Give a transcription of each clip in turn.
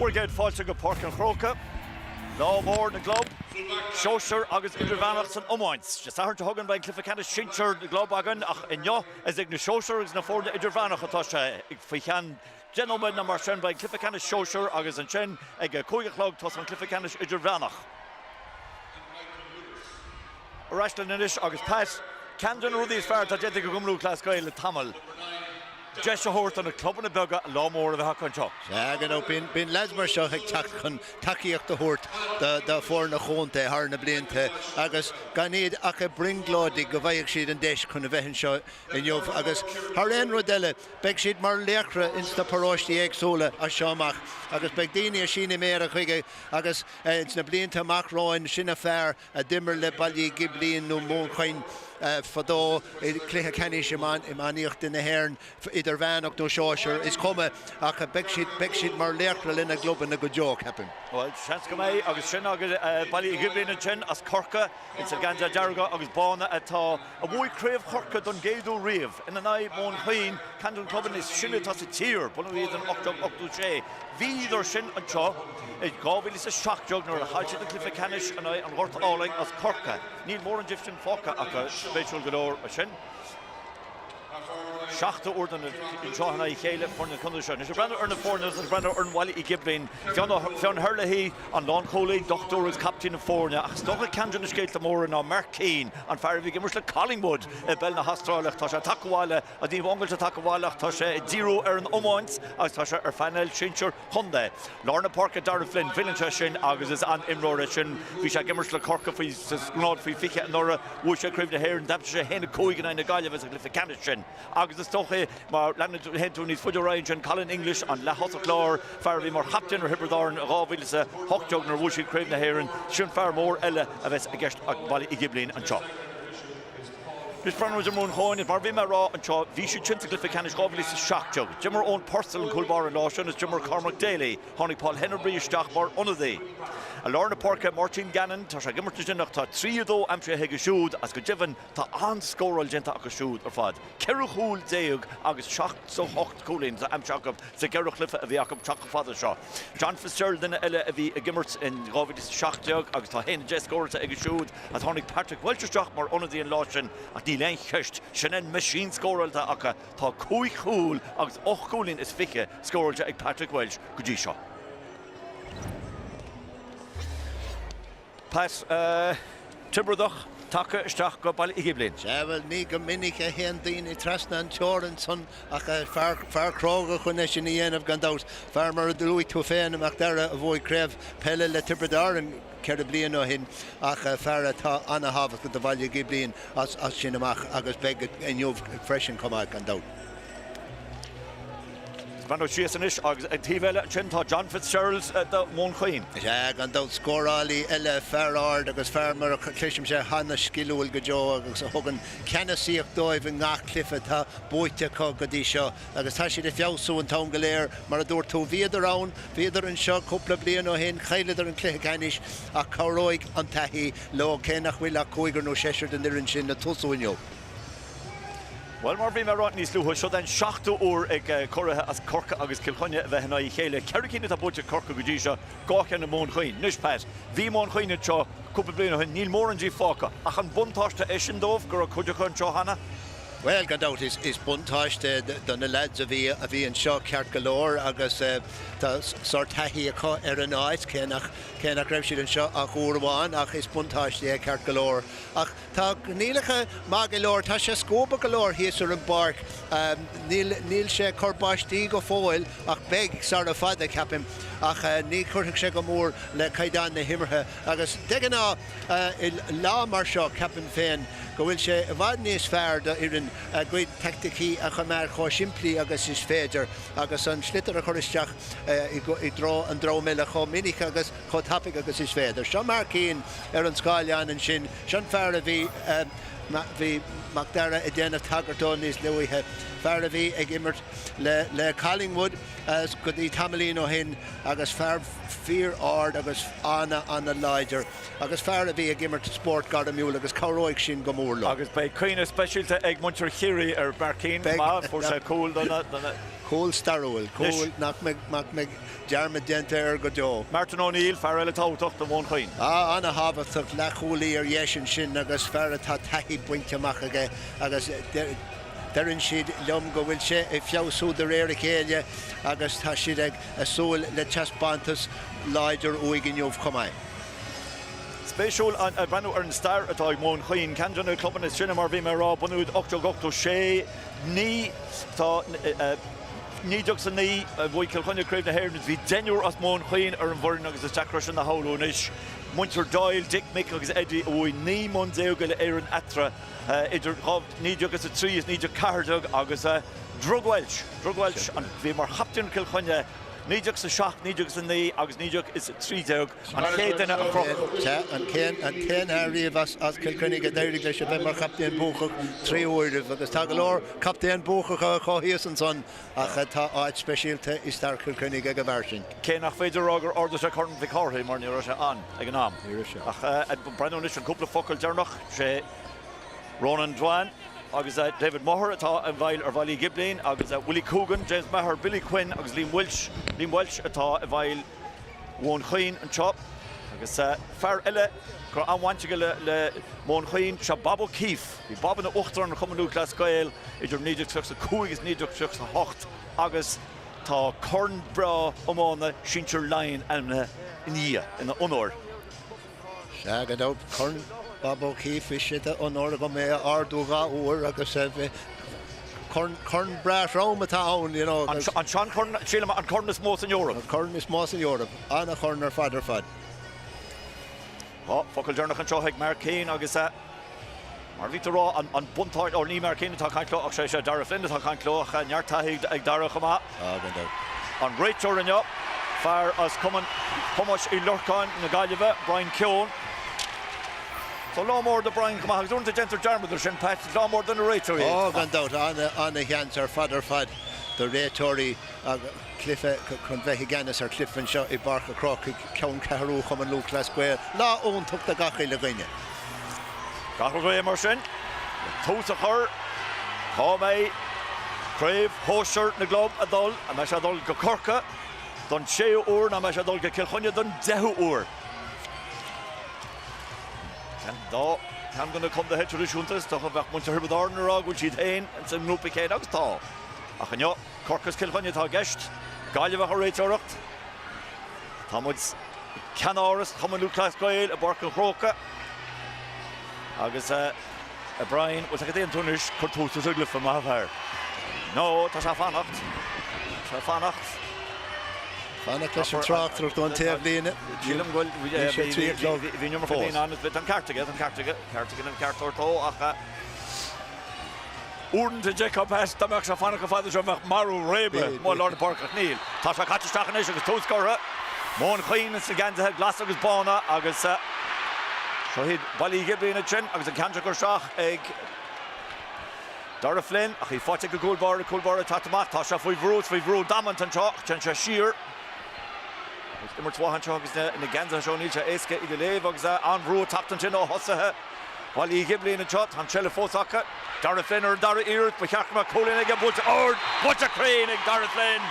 Uairgéid fáilte go Pháirc an Chrócaigh. Lá mór na glob. Sóisir agus idirmheanach san Iomáins. De Satharn thugann beidh Cluiche sinseir na glob agan ach inniu is ag na Sóisir agus na fórna idirmheanach atá sé ag faoicheann gentleman na mar sin beidh Cluiche Sóisir agus an sin ag cúigeachlog tos an Cluiche idirmheanach. Arashlan inis agus Pat Camden Rudy's fear tá déanta go gumlú Glasgow le tamil. Jess Hort on a club in the bug a lot more of the Hakoncho. Yeah, you know, been Lesmer show takiach the Hort the foreign Honte Harn Blinte agus ganid aka bring glodi govaig sheet and desh kun vehin show in Jov agus Haren Rodelle beg sheet mar lekra insta parosh the exola a shamach agus begdini shine mera kwige agus it's na blinte macroin shina fair a dimmer le bali Ghiblín no Móin Choinn fadó Cluiche imaniocht in the hÉireann idir bheanach no Sóisir is komme ach a beg sheet mar lekra in a glob in a good joke happen. Well, chance come agus sin agus Baile Ghiblín an sin as Corca it's a ganja jarga agus bána atá a bhfuil Craobh Corca don géadú riamh in an ái Móin Choinn Camden club is sinne tá sa tír buna iad an 8 Víidir sin an seo ag gábhfuil is a seachjog nar a háilte an Cluiche an ái an Ghort álainn as Corca níl mór an diftin fóca ach a spéisiúil godóir a sin. Seachta ordan in Seannais I chéile for na condition. Is a brand earn the foreigners and brand earn Baile Ghiblín. Fiona Hurley and Lon Coley, doctor is captain of foreigner. Ach stocha Camden is gate the more now Mark Keane and Pháirc gimmers le Collingwood. Belna Hastralach tasha Takawala a di wongel to Takawala tasha 0 earn Iomáins as tasha final Chincher Hyundai. Lorna Park Dara Flynn Villancha sin agus is an Imrora sin. Visha gimmers le Corca fi snod fi fiche and Nora Wusha Craobh the hair and Dapsha Henne Cóigeann and Galia as a Cluiche sin. Agus the stoche mar landed head to his footer range and Colin English and La Hotaclor Pháirc mar Hapton or Hibberdorn Ghobhil is a Hockjog nor Wushy Craobh na hÉireann sin far more Ella a ves a guest Baile Ghiblín and Chop. This brand was a Móin Choinn is mar bhí raw and Chop Vishu Chinta Cluiche Ghobhil is a shockjog. Jimmer own Purcell and Culbar and Lawson is Jimmer Cormac Daly Honey Paul Henry Stach bar unade. A Lorna Porca Martin Gannon tasha gimmertisinach ta 3 amshe hege shoot as go given ta an scoral genta a shoot or fad. Keruchul Deug agus shacht so hocht coolin za amchakov ze Keruchliffe of Jacob Chakov father shot. John Fitzgerald in a gimmert in Rovidis Schachtjog agus ta hen Jess scoral to hege shoot as Honig Patrick Welcher Stach mar unade in Lawson at die lane hushed Shannon machine scoral ta aka ta kui cool agus och coolin is fiche scoral to Patrick Welch Gudisha. Pas Tiberdach Taka Stach go Baile Ghiblín. Well, ní go minic a hen daoine trasna an teorann son ach a fear Crócaigh chun is sin dhéanamh gan dát fear mar dlúi tú féin amach Dara a bhfuil Craobh pelle le Tiberdar an ceir blian ó hin ach fear atá anna havas go do Baile Ghiblín as sin amach agus beg in jobh freisin comá gan dát. Van O'Sheason-ish agus Tivella Chinta John Fitzgerald the Móin Choinn. Yeah, gan dát scórálaí eile fearard agus fearmar a clisim sé hanna skillúil go jo agus a thugann cenasíoch dóibh in ngach clifa tá buite có go dtí seo agus tá siad a fiabhsú an tán go léir mar a dúirt tú viidir ann viidir an seo cúpla blian ó hin chéileidir an Cluiche a Crócaigh an taithí le cénach bhfuil a cúigear nó séisiir den irin sin na tosúineo. Well, mar bhí mar níos luútha seo den 7 uair ag choirithe as Corca agus Kilchonne a bheith í chéile. Ceir cíine tá buinte Corca go dtí seo gáceann na Móin Choinn. Nus Pat, bhí Móin Choinn seo cúpla bliana hin níl mór an dí fáca ach an buntáiste é sin dómh gur a chuide chun seo hana. Well, gan dát is buntáiste don na lads a bhí an seo ceart go leor agus tá sort taithí ar an áit cénach raibh siad an seo ach uairháin ach is buntáiste é ceart go leor ach tá nílacha má go leor tá sé scópa go leor híos ar an barc níl sé corbáistí go fóil ach beg sar a fad a ceapim ach ní chuirteach sé go mór le caighdeán na himmarthe agus degan ná lá mar seo ceapim féin go bhfuil sé bhd níos fearr irin gcuid tacticí a chumar chó siimplí agus is féidir agus an slitar a choristeach i dro méile chó minic agus chó tapig agus is féidir. Seo mar cín ar an scáileán an sin sean fearr a bhí mac Dara i déanamh tagartó níos luaithe fearr a bhí ag immert le Collingwood as go dtí tamilín ó hin agus fearr fear ard agus anna leidir agus fearr a bhí ag immert Spórt gar miúil agus Craobh sin go mór le. Agus bei cuioine speisialta ag muintir chirí ar Barcín má for sé cool donna Cóil starúil, cóil nach me dearmid denta go deo. Martin O'Neill, fear eile tátocht an Móin Choinn. Anna habatach lechúlaí dhéisian sin agus fearad tá taithí buinteach aige agus Darren siad leom go bhfuil sé I fiosú de réir chéile agus tá siad ag súil le teaspantas láidir uigin jobh cumáid. Spéisiúil an brenn ar an star atá ag Móin Choinn Canjan cluban is sinna mar bhí mar rá bunúd 8 ní tá níideach san ní bhfuil Kilchonne Craobh na hÉireann bhí déniúr as Móin Choinn ar an bhorn agus is teacras na haulúnis. Muintir Doyle, Dick Mick agus Eddie bhfuil ní mon déugail ar an atra idir níideach as a trí is níideach cardug agus drugwelch an bhí mar chaptain Kilchonne níideach sa seach, níideach sa ní agus níideach is a trí deug an chéad a croch. An cén a riomh as Kilkenny go deireadh leis a bheith mar captain búchach trí uirih agus tá go leor captain búchach a chohíos an son ach tá áid speisialte I star Kilkenny go bhar sin. Cé nach féidir agur ordas a chun bhí cáthaí mar ní se an ag an am. Ach brenn is an cúpla focail dearnach sé Ronan Dwan agus David Maher atá an bhail ar bhailí Ghiblín agus Willie Coogan, James Maher, Billy Quinn agus Liam Welsh atá a bhail Móin Choinn an chop agus fear eile gur anhainte le Móin Choinn se Bob O'Keefe hí Bob na uchtar an cumanú glas gael idir níideach tuach sa 2 agus níideach tuach sa 8 agus tá corn bra Iomána sintir lein anna ní ina onóir. Seagad out corn Bob O'Keefe is it an order go mé ardúga úr agus corn brash Rome town, you know. An Sean corn Sheila an corn is most in Europe. Corn is most in Europe. Anna corn ar fad. Oh, focail dearnach an Tráchtairí Mar Céin agus mar vítar rá an buntáid ó ní Mar Céin tá cancló ach sé Dara Flynn tá cancló a neartaighí ag Dara chumá. An réiteoir an fear as cumas I Lorcáin na Gaillimhe Brian Choinn. So lámór de Brian chumá agus únta gentar dearmadidir sin pat lámór den na réiteoirí. Oh, gandát anna cheans ar fad the réiteoirí Cliffe chun bheith Ceannais ar Cliffan seo I barca Crócaigh ceann ceathrú chum an lúg las square lá ón tucht a gachaí le gine. Gachal go mar sin tús a chur cá mé Craobh Sóisir na glob a dul a me se dul go Corca don 6 uair na me se dul go Kilchonne don 10 uair. Can gonna come the head to the shuntas to have back Munter Herbadar na rag which he'd hain and some no piquet agus tá. Ach an Corcus Kilchonne tá gist Gaillimhe a réiteoireacht. Tá muid Ceannais chumanú clas gael a barca Chrócaigh. Agus Brian was a déan túnis chuirtútas a glyfa má bhar. No, tá se fannacht. Fannacht leis an Tráchtairí don taobh líne. Dílam goil bhí numar 14 an bit an Crócaigh an cartóirtó ach úrn de Jacob Hest tamach se fannacht a fáidir seach marú rébe má Lord Pháirc níl. Tá se catisteach éis agus túscóra. Móin Choinn is ganthe glas agus bána agus so hid Baile Ghiblín sin agus an cantra gur seach ag Dara Flynn ach hí fáte go gúlbar tatamach tá se faoi bhrú damant an teach ten se siar. Immer twahan agus na ganza seo níl se éasca I go léamh agus an bhrú taptan sin ó hosathe Baile Ghiblín an shot an seile fósacha Dara Flynn ar Dara iirecht ba cheachma cólín ag bute a crain ag Dara Flynn.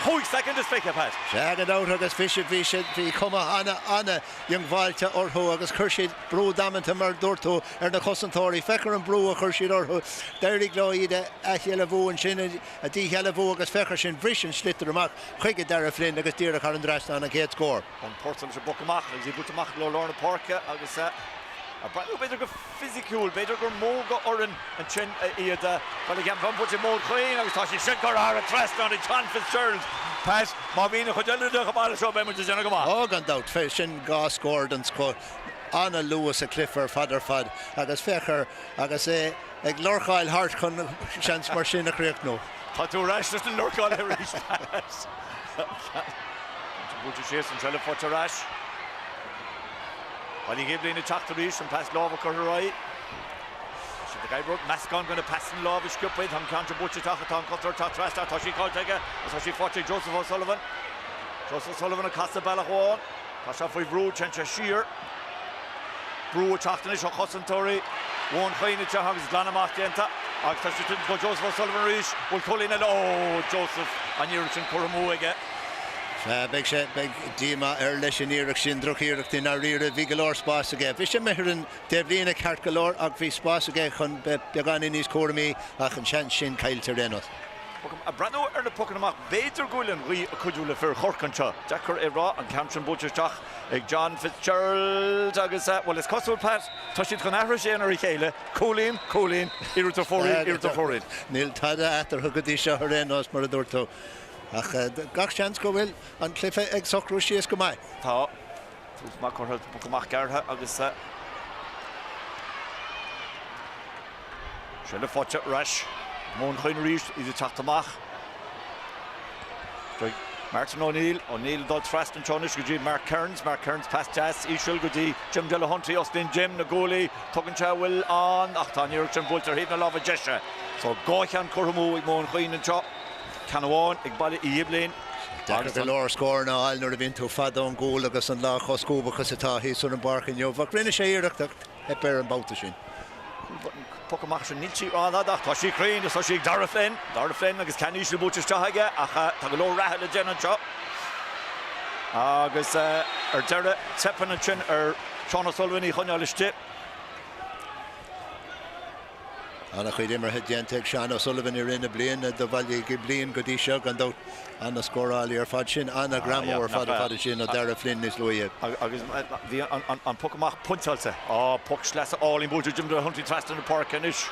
Chúig second is feice pat. Seagad out agus fiisiid bhí cuma anna young bhailte orthú agus chuirsiad brú damanta mar dúirtú ar na chosantóirí fechar an brú a chuirsiad orthú deireadh le iad a cheile bhú an sin a dtí cheile bhú agus fechar sin bhris an slitar amach chuige Dara Flynn agus díreach ar an dreasta an a chéad scór. An Portal se bocamach agus I bute amach le Lorna Pháirc agus Brandú beidir go physiciúil, beidir gur móga oran an sin iad Baile gan van bute Móin Choinn agus tá sí sin gur ar a trest an I John Fitzgerald. Pat, má bhína chuideile a báile seo be muinte sinna go má. Ó gandát fé sin gá scóir an scór. Anna Lewis a cliffar fad agus fechar agus ag Lorcáil hart chun seans mar sin a chríoch nó. Tá tú reis leis an Lorcáil a rís. Búte sios an seile fáte reis. Baile Ghiblín na Tráchtairí an pass lábha chuthráid. Si de Gaibrook Mascon gonna pass an lábha sciúpaid an cantra búte tacha tá an cotar tá trasta tá sí cáilteige as tá sí fáte Joseph O'Sullivan. Joseph O'Sullivan a casta bailach bháin. Tá se faoi bhrú ten se siar. Brú a Tráchtairí seo chosantóirí. Móin Choinn te agus glanamach déanta. Ag tá si go Joseph O'Sullivan ríis bhfuil Colin ó Joseph an Ioiric Cormú aige. Beg díma leis an Ioiric sin drochíireacht in riire bhí go leor spás aige. Bhí sé mithrin Deblína ceart go leor ag bhí spás aige chun beagán in níos cuairmí ach an sean sin caiilte rénos. A brano na pocan amach béidir gúilin rí a cúdúla fir chorcanse. Jackar rá an Camtrin Butcherteach ag John Fitzgerald agus well is cosúil pat tá siad chun ahra sé ar i chéile Colin iruta fórin. Níl tada atar thugadí seo rénos mar a dúirtó. Ach gach seans go bhfuil an clifa ag socrú síos go mai. Tá tús má chutha pocanach gartha agus se le fáte rais. Móin Choinn ríis idir teachtamach. Martin O'Neill dod Frast an Chonis go dtí Mark Kearns pass jazz Ísisiil go dtí Jim Delahunty os den Jim na gólaí tugann se bhfuil an ach tá Ioiric an búltar híad na lábha deise. So gáchan Cormú ag Móin Choinn an seo. Canháin ag baile i Ghiblín. Dara go leor scór na áil nuair a bhíonn tú fada an gól agus an lá choscúbachas atá híos an barchan jobh. Ach rinne sé iireachtacht ag bear an bouta sin. Pocamach sin níl sí anadach tá sí craoin is tá sí Dara Flynn agus Ceannais le búteiste aige ach tá go leor ratha le déanaan seo. Agus ar deire tepan an sin ar Seán O'Sullivan í choinneáil iste. Anna chuid immer het dianteag Seán O'Sullivan i rinne blian do bhaile Ghiblín go dtí seo gan dó anna scórálaí ar fad sin anna gramó ar fad sin a Dara Flynn is luí. Agus bhí an pocamach puntalta puc sleasa áilín búltar Jim Delahunty Tráchtairí na Pháirc inis.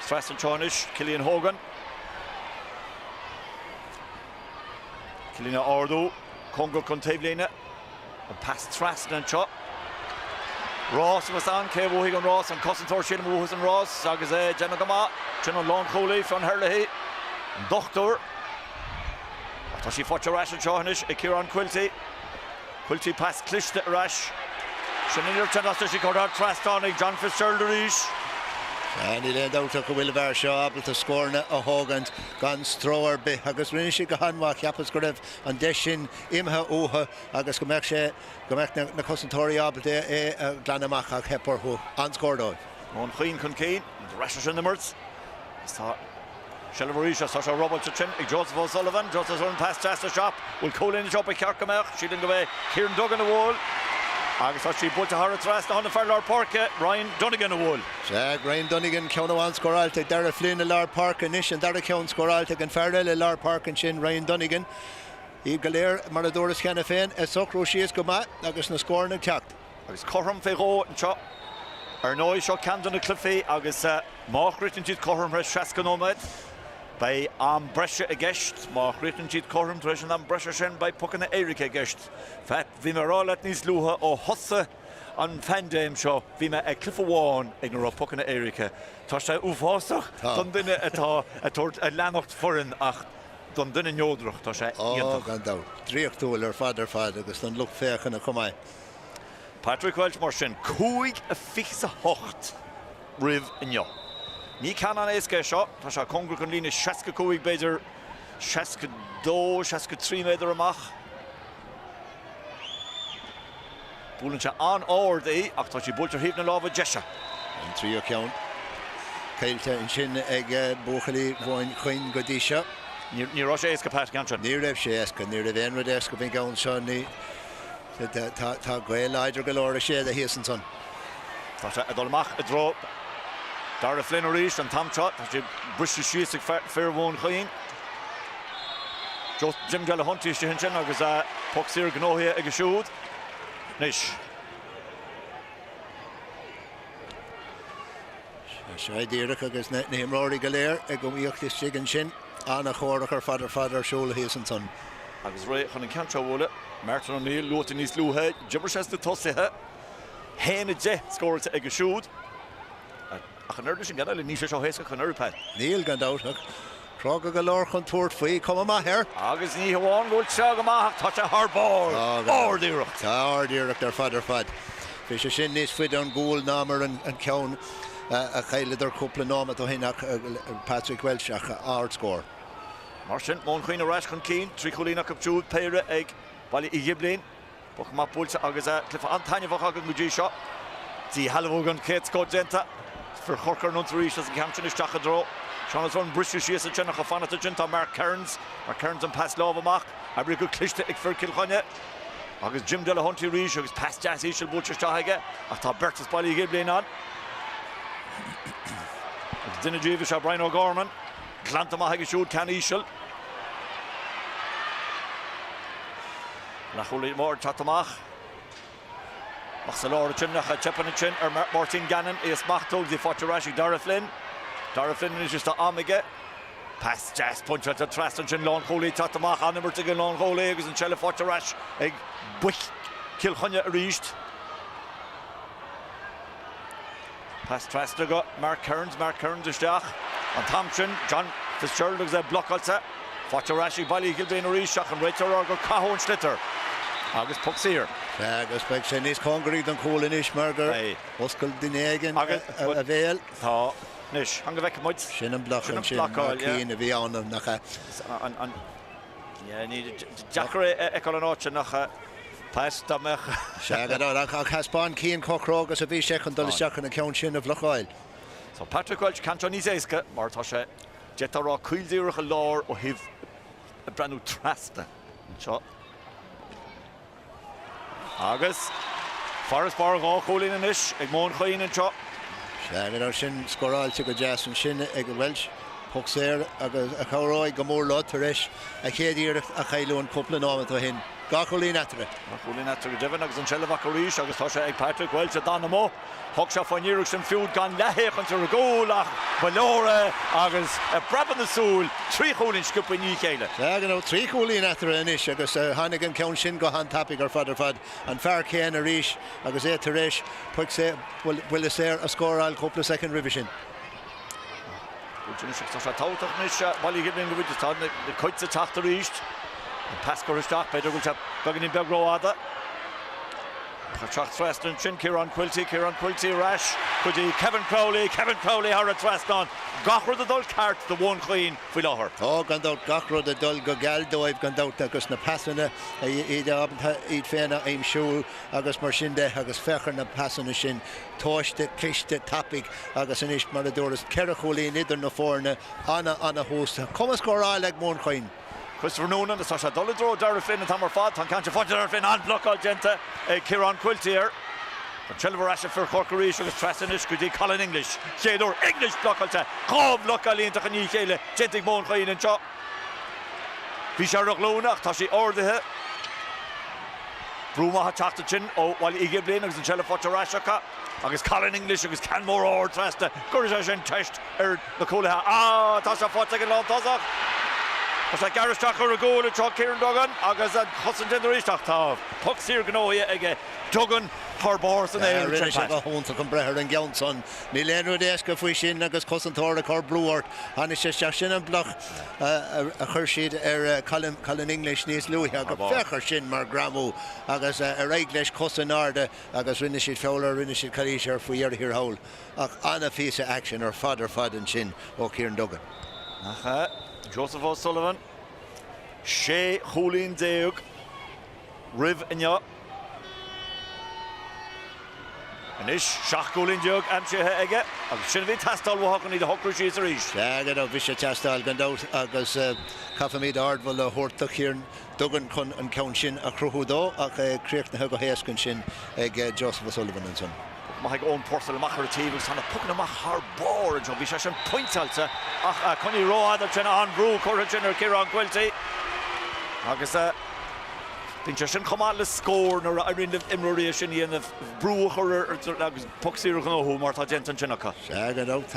Tráchtairí Ceannais Cillian Hogan. Cillian Ardú Congo chun taobhléine an pass Tráchtairí an seo. Ross was on, Craobh an Ross and Cossentor sin was an Ross agus Gemma Gama Trin an Long Coley from Hurley Doctor tá sí fáte rais an Ceannais ag Ciarán Quilty pass Cluiche rais sin Ioiric as sí go ar Trastáin ag John Fitzgerald ríis. Ní le dáta go bhfuil bhar seo abalta scórna a thógant gan stróir be agus rinne sí go hanmha ceapas go raibh an de sin imthe uatha agus go mbeadh na cosantóirí abalta é glanamach ag heparthú an scórdóid. Móin Choinn chun céin rais sin na mirt. Tá Shelleríis a tá Robert sin ag Joseph O'Sullivan pass test a shop bhfuil Colin shop ag Cearcaigh siad go bheith Kieran Duggan a bhil. Agus tá sí búlta thar Trácht na fearlar Pháirc Ryan Donegan a bhil. Ryan Donegan ceanháin scóráilte Dara Flynn a lár Pháirc inis an Dara ceann scóráilte an fearil le lár Pháirc an sin Ryan Donegan. Í go léir mar a dúras cheanna féin socrú síos go maith agus na scórna ceacht. Agus chorm féró an seo ar nói seo Camden na Cluiche agus máchritin siad chorm re seascanóid by am breise a gist máchritin siad chorm treis an breise sin by pucan na Éiric a gist. Fet bhí mar rálat níos luha ó hosa an fendéim seo bhí me ag Clifeháin ag na pucan na Éirice. Tá sé uafásach don duine atá a leannacht forin ach don duine neodrach tá sé gan dá. Tríochtúil ar fad agus don lucht féchan a chumáid. Patrick Welch mar sin 5-8 rih inneo. Ní canan éasca seo, tá sé congra chun lína 65 beidir 62-63 méidir amach. Búlann se an áard é ach tá sí búltar híomh na lábha deise. An trío ceann. Cailte an sin ag buchalí Móin Choinn go dtí seo. Ní rá sé éasca Pat Gantrin. Ní raibh sé éasca, ní raibh éonrad éasca bhín gabhann seo ní tá gael idir go leir a sé a híos an son. Tá sé adolmach a dro Dara Flynn ríis an tamtá tá sé briste síos ag fear Móin Choinn. Jim Delahunty is sin agus puc sír gnóthe ag a siúd. Nis. sé díireach agus néimráí go léir ag go íochttas sigan sin anna chóirach ar fadar siúla híos an son. Agus ré chun an ceantra bhla Martin O'Neill luata níos lúthe Jibber sé na tosithe héna de scóirte ag a siúd. Ach an sin gan le níos seo héasca chun urpa. Níl gan dáach. Crócaigh go leir chun túirt faoi com maithir. Agus ní hamháin gúil se go maith tá sé thbáil áirdíireacht. Tá áirdíireacht ar fad. Bhí sé sin níos fuid an gúil námar an ceann a chéileidir cúpla námat ó hinach Patrick Welch ach áard scór. Mar sin Móin Choinn a rais chun cín trí cholína captúd péire ag baile i Ghiblín. Buch má búlta agus clifa antainine bhach agan go dtí seo. Tí halbhógan céad scód dénta. for Chrócaigh Nuntaríis as a camptain is Chachadro. Sean is one British yes a Chenach of Fanata Jinta Mark Cairns and pass love amach. I bring good Cluiche for Kilchonne. August Jim Della Huntiríis agus pass jazz Ishel Butcher Tahige. I thought Bertus Baile Ghiblín on. Dinner Jeevish Brian O'Gorman. Clantamahige shoot can Ishel. Nachuli more Chatamach. Marcelor Chinnach Chepanachin or Martin Gannon is Machtog the Forturashi Dara Flynn. Dara Flynn is just a Omega. Pass jazz punch at the Tráchtairí Lawn Holy Chatamach on number 2 Lawn Holy Eggs and Chella Forturash Egg Buch Kilchonne reached. Pass Tráchtairí Mark Kearns is Dach. And Thompson, John Fitzgerald is a block also. Forturashi Baile Ghiblín Rishach and Rachel Orgo Cahoon Schlitter. Agus Puxir. Agus Peg Ceannais Congreve don Cólinish Margar. Oscar Dinegen a Vale. Tá Nish hang vec muid. Sin an block an sin Keen a bhí anam nach yeah, need Jackre econoch nach pass damach. Shagad ach Haspan Keen Crócaigh as a bhí second dul seach an account sin of Lochail. So Patrick Welch Cantonese Eiska Martashe Jetara Cuildirach a lár ó hih a brand Trasta. Seo. Agus Forest Bar gá Cholín in ish ag Móin Choinn in seo. Shagad sin scoráil tu go jazz an sin ag Welch Puxir agus a Craobh go mór lá taréis a chéadíir a chailún cúpla námat a hin. Gá Cholín atara. Cholín atara Devon agus an Chella Vacaríis agus tá sé ag Patrick Welch a Danamo. Thug se faníireach sin fiúd gan lehéchan tar a gólach Bailóra agus a braban na súl trí Cholín sciúpa ní chéile. Gan 3 Cholín atara inis agus hánig an count sin go han tapig ar fad an Pháirc a ríis agus é taréis puig sé bhfuil is a scóráil cúpla second revision. Tá sé táach níos Baile Ghiblín go bhfuil tá na coite Tráchtairí Pascal Ristach Peter will have Buggin Begroada. Tráchtairí Chin Kieran Quilty Rash could Kevin Crowley har a Traston Gachro the dull cart the one Queen fi láthar. Oh gandát Gachro the dull go galdóibh gandát agus na passanna iad féna aim siúl agus mar sin de agus fechar na passanna sin toiste cliste tapig agus inis mar a dúras ceithre Cholín idir na fórna anna hósta. Comas scóráil ag Móin Choinn. Christopher Noonan, the Sasha Dolladro, Dara Flynn and Tamar Fad, Tancancha Fodger Flynn, and block all Genta, Kieran Quilty here. Chelver Asher for Corkery, Sugar Trastanish, could Colin English, Shador, English block all Craobh block all into Cani Kele, Gentic Móin Choinn and Chop. Visharok Lona, Tashi Ordehe. Bruma Hatachachin, while Ghiblín, and Chella Forturashaka. Agus Colin English, agus Canmore or Trasta, Gurjashin Test, the Cola, Tasha Fotzak and Lord Tazak. It's like Gareth Tucker a goal and Chuck Kieran Duggan, agus a Hudson Generation Tav. Pucks here Gnoia again. Duggan, Harbors and Air. Rinnish a Hunter come Breher and Johnson. Milen Rodeska Fushin, agus Cossentor, Cor Bluart, Anish Shashin and Bloch, a Hershid, Colin English, Nies Louis, a Fechershin, Margramu, agus a Reiglish Cossenarda, agus Rinnishid Fowler, Rinnishid Kalisher, Fuyer here hole. Anna Fisa action or Fad and Shin, or Kieran Duggan. Joseph O'Sullivan, Shea Cholín Deug, Riv Inya, Anish Shach Cholín Deug, and Shea Ege, and Shinvi Tastal Wahak need the Hawker Cheese Rish. Shagad of Visha Tastal Gandout, agus Kafamid Ardwell, Hortuck here, Duggan Kun and Counchin, a Cruhudo, a Creek the Hugo Haskin Shin, Joseph O'Sullivan and son. My own portal macher TV was on a puck of hard board and we shall point out Connie Roa the Jenna on Brew Courage or Kieran Quilty. Agus think just come out the score or I mean the immeration in the Brew or Puxir no who Martha Jensen Chinaka. Shagad out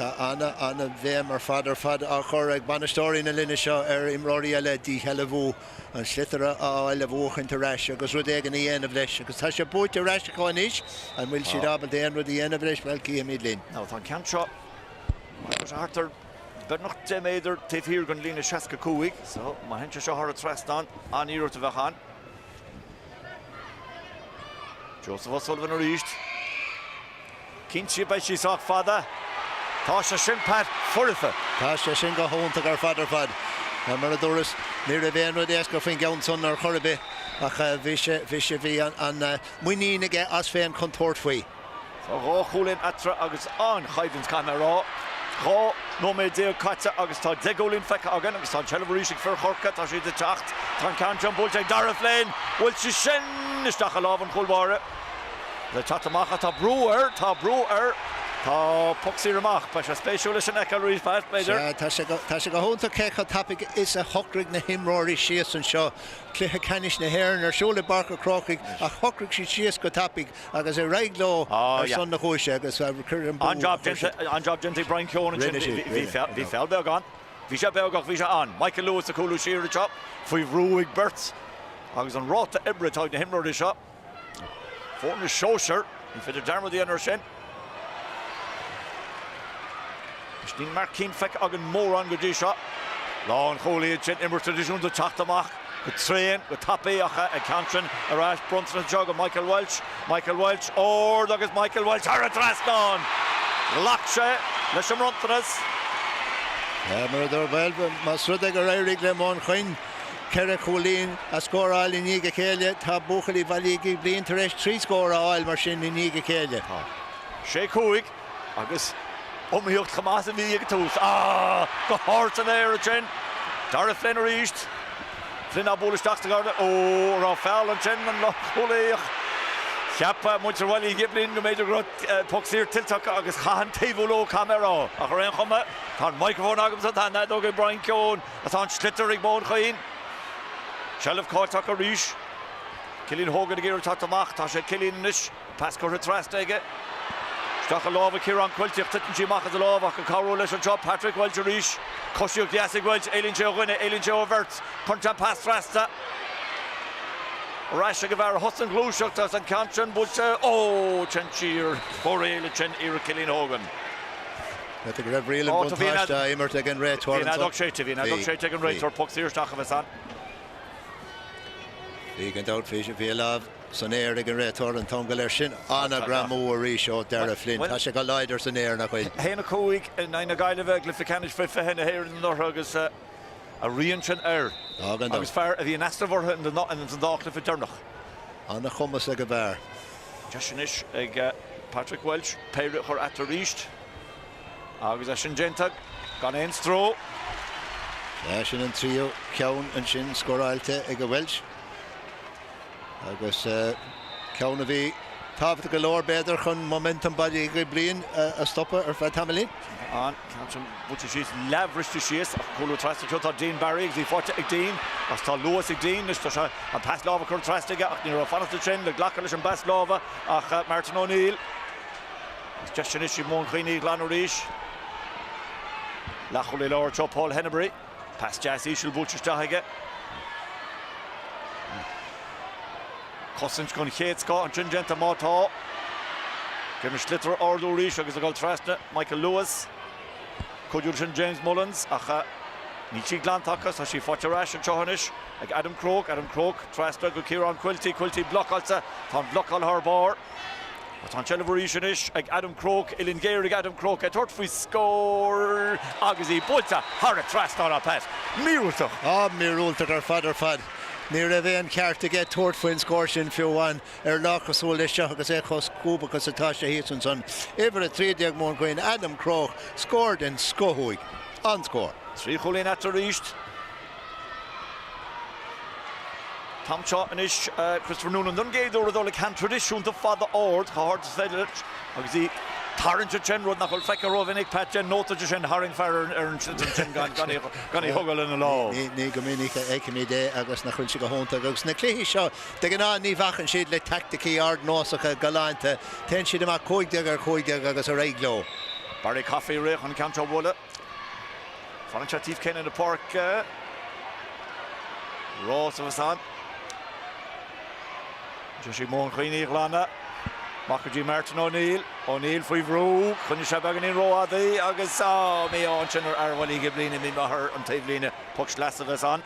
Anna Vem or Father or Correct Banastori in a Linisha Imrori Aledi Helavu and Slithera Levu into Rash because we're taking the end of this because Tasha boat to Rash Cornish and will she up at the end with the end of this Melky Midlin. Now thank Cantra. Arthur but not either Tiff here going Lina Shaska Kuwig so my hench Shahara Trastan on Euro to Vahan. Joseph O'Sullivan reached. Kinchi by Shisak father. Tasha Shimpat Furtha. Tasha Shinga home to our father fad. Maradoris near the Van Rodeska Fin Johnson or Corbe. Visha V and Winnie get as fan contort way. Rá Choinn atra agus an Chaidhans camera. Rá nó mé dé caite agus tá dególín fecha agan agus tá televíisiigh fer chorca tá si de tacht tá cantan búlte Dara flein bhfuil si sin isteach a lábhan chulbáre. Le tatamacha tá brúar tá Sóisir amach pa sé spéisiúla sin echa ríos fast beidir. Tá sé go hónta cecha tapig is a chocrig na himráirí síos an seo Cluiche Ceannais na hÉireann ar siúla barca Crócaigh a chocrig sí síos go tapig agus a reigló ar son na Chóisir agus recurring an job gently Móin Choinn hí fel beag an. Bhí sé beagach bhí sé an. Michael Lewis a Cluiche a chop faoi bhrúigh bert agus an ráta ibre táid na himráirí seo. Fórna Sóisir in fidir dermodí an ar sin. Stín mar cín feic agan mór an go dtí seo. Lán cholaíod sin imir tradiisiúnta teacht amach go tréan go tapéacha ag cantran arás brontan a jog a Michael Welch agus Michael Welch ar a trasnán. Lach sé leis an rontanas. Mar dor bhfuil mas rud ag a réirigh le Móin Choinn Ceire Cholín a scóráil i níige chéile tá buchailí bhailí Ghiblín tar éis 3 scóráil mar sin i níige chéile. Sé cúig agus omíocht chamás a bhí ag tús. Go háirt an éir a sin. Dara flein a ríist. Flynn á búlaisteach a garda. Rá fel an sin an cholaíoch. Cheappa muintir bhailí Ghiblín go méidir grot Sóisir tilteach agus chahan taobhló camera a chu réon chuma. Tá microfón agam sa tá nedóg Móin Choinn a tá slitar ag Móin Choinn. Shelf cáteach a ríis. Cilín hógan a ggéir tatamach tá sé cilín inis. Pascor a trastaige. Stach a lábha hÉireann cuilteach titan machchas a lábha go cabhrú leis an job Patrick Welch a ríis. Cosisiúch deasig Welch Éileann sé ghuine Éileann sé bhirt chunt an pass trasta. Ráis a go bhar hosan glúiseachtas an cantran búlte tin tír fóréile tin ar Cilín hógan. Tá go raibh rialann buntáiste imirt ag an réitúir. Bhí adach sé ag an réitúir Sóisir stacha bheith san. Bhí an dát fé bhí láb san éir ag an réitúir an tonga leir sin anna gramú a ríis ó Dara Flynn. Tá sé go leidir san éir nach chuil. Héna cúig na gaiile bheith le Ceannais fifa hena hÉireann an north agus a rion sin air. Agus fear a bhí an easta bhartha in an dáchla fi durnach. Anna chumas a go bhar. Teisinis ag Patrick Welch, Pháirc chur at a ríist. Agus a sin géntag, gan éon stró. Sin an trío ceann an sin scóráilte ag a Welch. Agus ceann a bhí tábhata go leor beidir chun momentum bailí Ghiblín a stoppa ar feith tamlín. An cantran búte síos lehriste síos a chulú trasta tá Dean Barry ag bhí forte ag Dean as tá Lewis ag Dean is tá se an pass lábha chur trastaige ach ní fanasta sin le ghlacha leis an bas lábha ach Martin O'Neill. Just sin isí Móin Choinn glan ó ríis. Lachol i leir teo Paul Hennebury. Pass jazz ísisiil búteteige. Cosint gon chéad scá an sin genta mátá. Gimir slitar ordú ríis agus a gáil trasna Michael Lewis. Cúidir sin James Mullins ach ní tí glantachas a sí fortarás an teohanis ag Adam Crócaigh trasna go Ciarán Quilty blocálta tá blocál th bar. Tá televíisiis sin is ag Adam Crócaigh Ilinn géirigh Adam Crócaigh tuairt faoi scór agus í búlta thar a trasná a pes. Míúltach. Míúltach ar fad. Ní ra bhéh an ceart a get tuairt faoin scóir sin fiúháin ar láchasú leisteach agus é chus cúba agus atá sé hísan son. Ibar a trídeag Móin Choinn Adam Crócaigh scóir den scóthúig an scór. Trí cholín at a ríist. Tom Chotanish, Christopher Noonan, done gave the Rodolic hand tradition to father Ord, hard to say it. Obviously, Tarrant Chen Rod Knuckle Fecker Rovinik, Patchen, Nota Chen, Haring Farrer, Ern Chen, Gunny Huggle in the law. Nigominica, Ekimide, Agus Nakunchika Honta, Gus Nakli Shaw, the Gana Nivach and Shid, Tactiki Ard Nosaka, Galanta, Tenshi de Macoig, Agus a Reglo. Barry Coffee, Rich, and Cantor Wooler. Furniture Chief Ken in the park. Ross of a son. Joshi Móin Choinn Iomána. Machar Martin O'Neill faoi bhrú chun se began in roádaí agus mé an sin ar bhfuil Ghiblín mí maithar an taobhlíne puch leasachas an.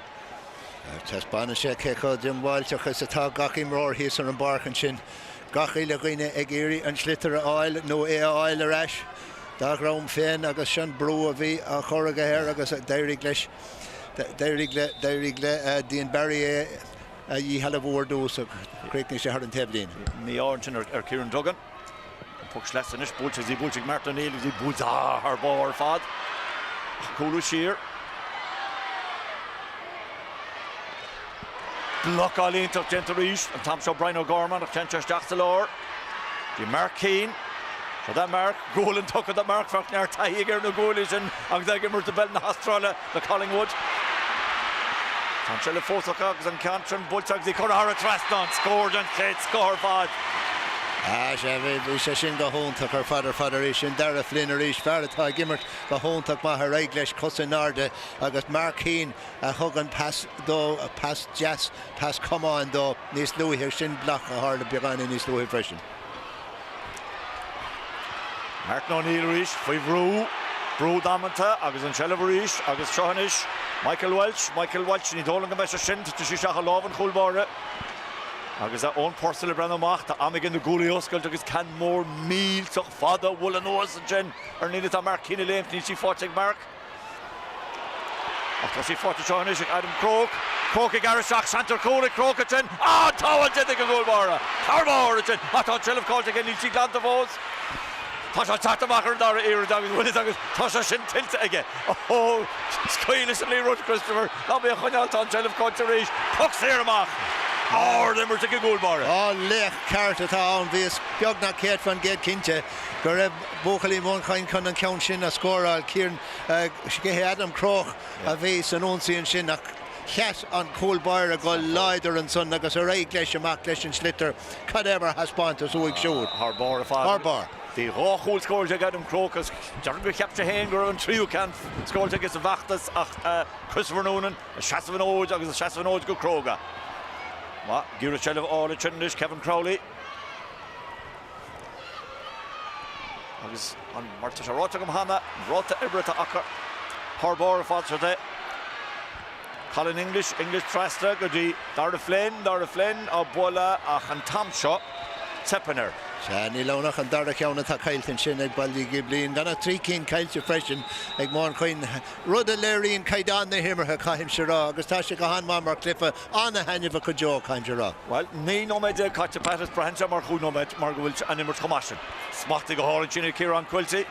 Tespána sé cecha dimháilteachas atá gachim róir híos ar an barchan sin gachaí le gine ag éirí an slitar áil nó é áil aráis dá rám féin agus sin brú a bhí a Chrócaigh agus d'éirigh leis Dean Barry a dhí hela bhór dús a chréicní sé ar an taobhlín. Ní áin sin ar Ciarán Duggan. Puck slesan is búlteach sí búlteach Martin Neil sí búlteach ar bór fad. Cluiche. Block all into Tráchtairí and Tom Brian O'Gorman of Tenchurch Daxtalor. The Móin Choinn. So that Mark, goal and tuck of the Mark for near Tiger no goalies and Agdagimmer to Belna Hastrala, the Collingwood. Tanchella Fosacogs and Cantron, Bultag, the Corara Traston scored and played score bad. We shin go home to her father ish and Dara Fleury Farata Gimmert go home to my English Cousinarde. I got Móin Choinn a hug and pass though a pass jazz pass come on though Nis Louis here shin block a hard began in Nis Louis freshen. Martin O'Neill Rish, 5 row, Bro Damanta, Agus and Shellaverish, Agus Ceannais, Michael Welch, and Dolan Gamesh Shin to Shisha Love and Kulbara. Agus that own personal brand of Macht, the Amigan the Goalie Oscar, Agus can more meal to father Woolen Nose and Jen, or needed a Mark Keeney Lane, Nishi Fortig Mark. After she fought to Ceannais, Adam Crócaigh Garishach, Santa Córa, Crócaigh, Towel Jetting a goal bar. Origin, I thought Shellef called again, Nishi Glantavos. Tasha Tatamacher Dara hÉireann with his Tasha Shin tilt again. Oh, Skylis and Leroy Christopher. That'll be a Chonalton, Shellef Córa, Puck Searmach. Oh, they were taking a goal bar. Oh, Lech Carter Town, Vies, Biogna Kate van Gate Kinche, Gareb Bocali Móin Choinn Cunnan Count Shin, a score, Kieran, Adam Craobh, a Vies, and Onsi and Shin, Chat on Coolbar, a goal Lider and Son, Agus a Ray Glesh and Mac Glesh and Schlitter, Cadaver has Pontus, so we showed. Harbar. The Rochul scored against Adam Crócaigh. Jarvis capture Hanger and Trio can scored against the Vachtas, Christopher Noonan, a Shasvan Ode, Agus a Shasvan Ode go Crócaigh. What? Gira Shellev all the Chinnish, Kevin Crowley. Agus on Marta Sharotagam Hana, Rota Ibrata Akka, Harbour Father. Colin English Trasta, Gudi, Dara Flynn, Bola, and Donncha, Teppener. Ní Lónach an Dara ceanna tá cailtin sin ag Baile Ghiblín ganna trí cín cailte freisin ag Móin Choinn rud a léiríonn caidan na himirthe caithim se rá agus tá sé go han mar clifa anna hainmh go jo caim se rá. Well, ní nóméid ag caite Patras Brahansa mar chuú nóméid mar go bhfuil animar chomásin. Smachtaí go hálann sin Ciarán Quilty.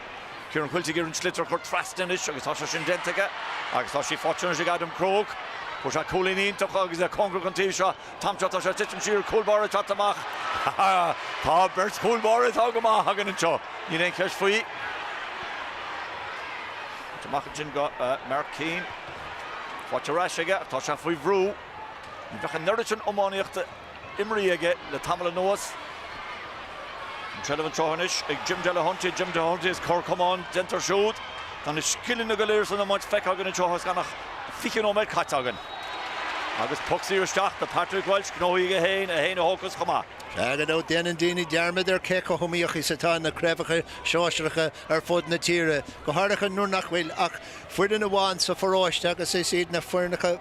Ciarán Quilty gur an slitter chu trastanis agus tá sé sin dentaige agus tá sí fortune ag Adam Crócaigh. Pwys a cwlyn un toch agos a congr contif sio tam shot a titm sir Coolbar at amach ta bert Coolbar at agama hagan yn sio ni'n ein cys fwy tamach yn jyn go Móin Choinn wat a rash aga ta sio fwy frw ni fach yn nyrrych yn omoniach imri aga le tamla nos Trelefan Ceannais ag Jim Delahunty is COR come on denter shoot dan is skillin na galir son a much fek hagan yn sio has ganach Fichen om met Craobh. Agus puck Searsteach, the Patrick Welch, Chnóigh a hain a hocus chama. Agad out den and Dini Jarma der Keko Homiach is Satharn na Craobh Sóisir fod na tíre. Go harach an Nurnachwil ach fuirin a wan so forroist agus is na Furnacha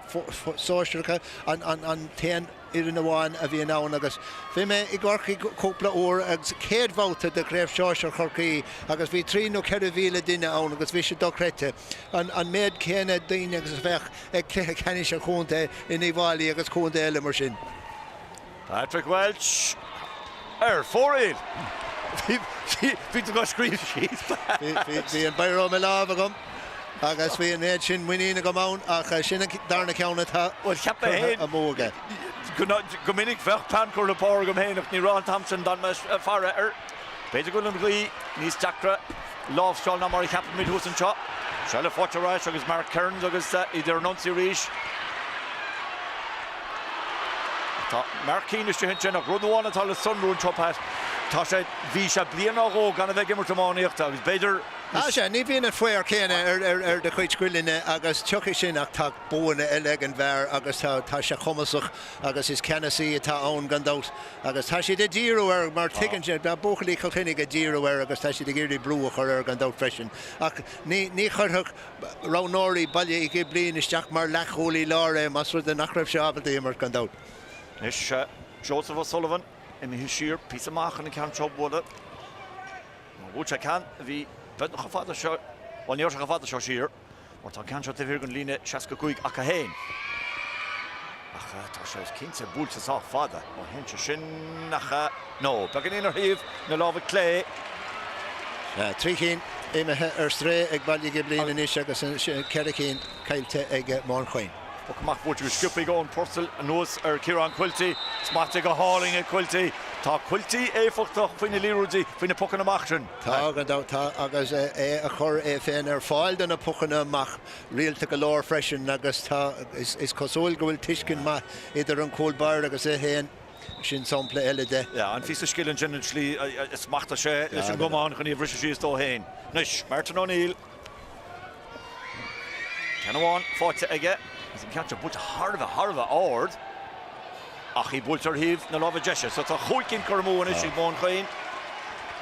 Sóisir an 10 in a wan a bhí ná agus bhí me I gorchaí cúpla uair agus céad bhóta de Craobh Sóisir Chrócaigh agus bhí trí nó ceithre bhíle duine ann agus bhí sé dochrete an méid céine daine agus bheith ag cléthe ceannis a chunta in Bhaile agus chunta eile mar sin. Patrick Welch 4-1. Bhí tú go scríb síos. Bhí an bairó me láb agam agus bhí an éid sin muoína go mán ach sinna darna ceanna tá a móga. Gominnig fech pancur le páir go héanach ní Ron Thompson dan mes fara Beidir go an gluí níos Dacra lábhstáil na mar ceapan mid hús an seo. Se le fáteráis agus Mark Kearns agus idir Nunsi Ríis. Tá Móin Choinn is sin nach rudháin atá le sunrún chopat. Tá sé bhí sé blian á ró gan a bheith gimmar tomáíocht agus beidir sé ní bhíon an foiar céine de chuid scuiline agus tucha sin ach tá bóna eile an bhar agus tá sé chumasach agus is Ceannais atá ann gandát agus tá si de díú mar tuigann sé ba bóchalí chochinnig a díú agus tá si de géirí brú chur gandát freisin ach ní chuirthach ránóirí Baile Ghiblín isteach mar lecholaí láre mas rud a nach raibh se abaltaí mar gandát. Is Joseph O'Sullivan in his sheer piece of mark in the camp job with it. Which I can the but nog gevat show wanneer ze gevat show hier want dan kan je te weer gaan line Crócaigh aka heen ach ta shows kindse boeltje sa vader maar hentje shin nacha no begin in hier na love clay Tríchéin imethe stré ag Baile Ghiblín in is agus Ceracín caiilte ag Móin Choinn. Mach bút sciúpa go an portal nuas Ciarán Quilty, smate go háling Quilty. Tá Quilty éfachta faoine líróidí faoine pucan amach sin. Tá agus a chur féin fáil den na pucan amach rialta go leir freisin agus tá is cosúil go bhfuil tuiscin ma idir an cóilbar agus héin sin sampla eile de. Ja, an fís a skillan sin slí is machta sé leis an gomáin chun í bhris síos dó héin. Nis, Martin O'Neill. Ceannais fáte aige. Is an ceantar bút harva ord. Ach í búltar híh na lábh deise, so tá chuilcinn cormúin is í Móin Choinn.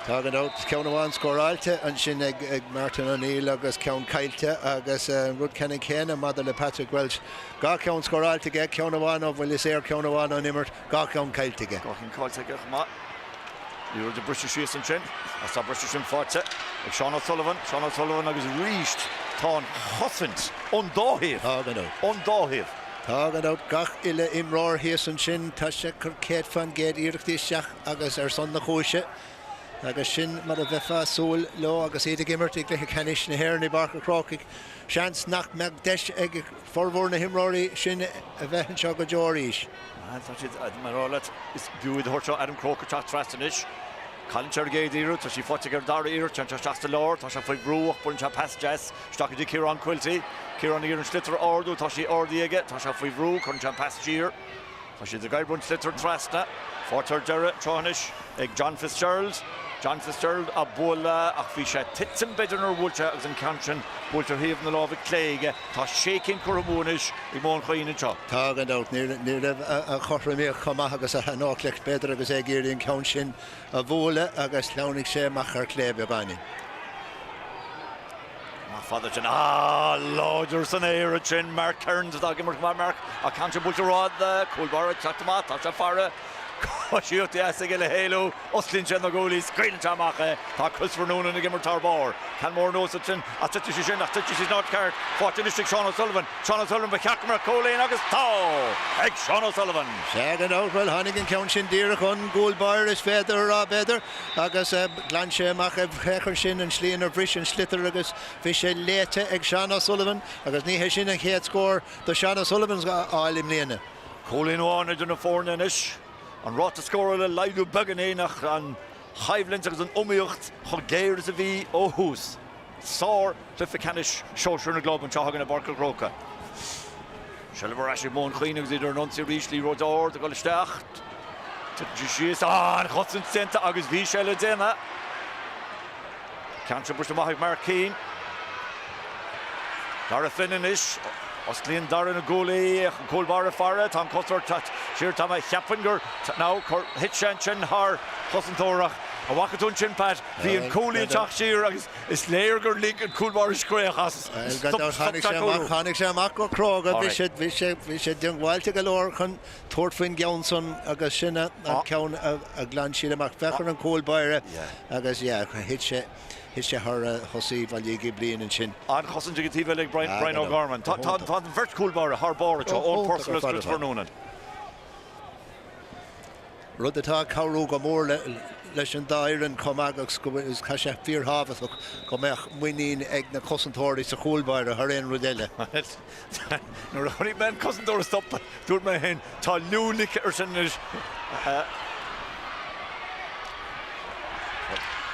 Tá gan out Ceannais scóráilte an sin ag Martin O'Neill agus ceann caiilte agus rud cennig chéna mada le Patrick Welch. Gá ceann scóráilte ge Ceannais ó bhfuil is Ceannais an immert gá ceann caiilte ge. Gá ceann caiilte ge má. Níor de brise síos an sin, as tá brise sin fáte. Ag Sean O'Sullivan agus ríist tá chosint ón dóhíh. Tá gan out. Ón dóhíh. Tá gan out gach ile imráir híos an sin tá sé chur céad fan géad iireachtaí seach agus son na chúise. Agus sin mar a bheitfa súil lo agus éidir gimmert ag leithe Ceannais na hÉireann i barca Crócaigh. Seans nach meag deis ag formhór na himráirí sin a bheithan seo go deoríis. Marrála is buúid thuirteo Adam Crócaigh Tráchtairí. Colin Chergéid íru, tá sí fáte gur Dara íru, tá seachta leir, tá sé faoi brúach buin se pass jazz, stacha dí Ciarán Quilty. Ciarán ír an slittar ordú, tá sí ordaí aige, tá sé faoi brú chun se pass sír. Tá sí de gaibrún slittar trasta. Fátar Dara Ceannais ag John Fitzgerald. John Fitzgerald a bóla ach bhí sé titsim beidir nar bhúilte agus an ceantin búltar híomh na lábh Cléige. Tá sécinn cormúnis i Móin Choinn anseo. Tá gan out níor a chorraíoch chumach agus a náclecht beidir agus ag iiríonn ceann sin a bhóla agus leannig sé mach ar clébe baine. Father sin láidir san éire sin Mark Kearns a gimmar Mark a cantar búltar rád cúlbar chatama tá se fara. Siúta ag le héú oslín sin na ggólaí scríann teamacha tá cusfar núna na gimmar tar bar. Can mór nó sin a tuiti sin ach tuiti sí ná ceart fáte is Sean O'Sullivan. Sean O'Sullivan be ceachmar cólaín agus tá ag Sean O'Sullivan. Sé an áhfuil tháinig an ceann sin díire chun gúlbar is féidir rá beidir agus glan sé amach a bhéchar sin an slíon ar bhris an slittar agus bhí sé léite ag Sean O'Sullivan agus níhé sin an chéad scór do Sean O'Sullivan's áilim líana. Cólaín bháin idir na fórna inis. An ráta scóra le leidú began éach an chaimhlinn agus an umíocht chu géir a bhí ó hús. Sár Cluiche Ceannais Sóisir na glob an tehagan na barca Crócaigh. Silver eisi Móin Choinn agus idir an onsaí ríslí rodár de go leisteach. Tuidir síos an chosan senta agus bhí sé le déna. Ceantar buiste maithag Mark Keane. Dara Flynn is. Os líon Dara na ggólaí an cóilbar a fara, tá cosúir siar tá cheapan gur ná hit sin th chosantóireach a bhacatún sin pat bhí an cólaí teach siar agus is léir gur lí an cúlbar scréachas. Chanig sé amach go Crócaigh bhí sé dionghailte go leir chun tuairtfuoin Geanson agus sinna an ceann a glan siad amach fechar an cóilbaire agus hit sé haar hosaí Baile Ghiblín an sin. An chosan digatíve le Brian O'Gorman. Tá an bhirt cúlbar th bar atá ón portal Cluiche núna. Rud atá cabhrú go mór leis an dairn comagagus go is cai sé fíorhabhas go meach muoín ag na cosantóirí sa chúlbar a th réon rud eile. Nuair a chunig ben cosantóir stoppa dúirt mé hen tá lúlik ar sin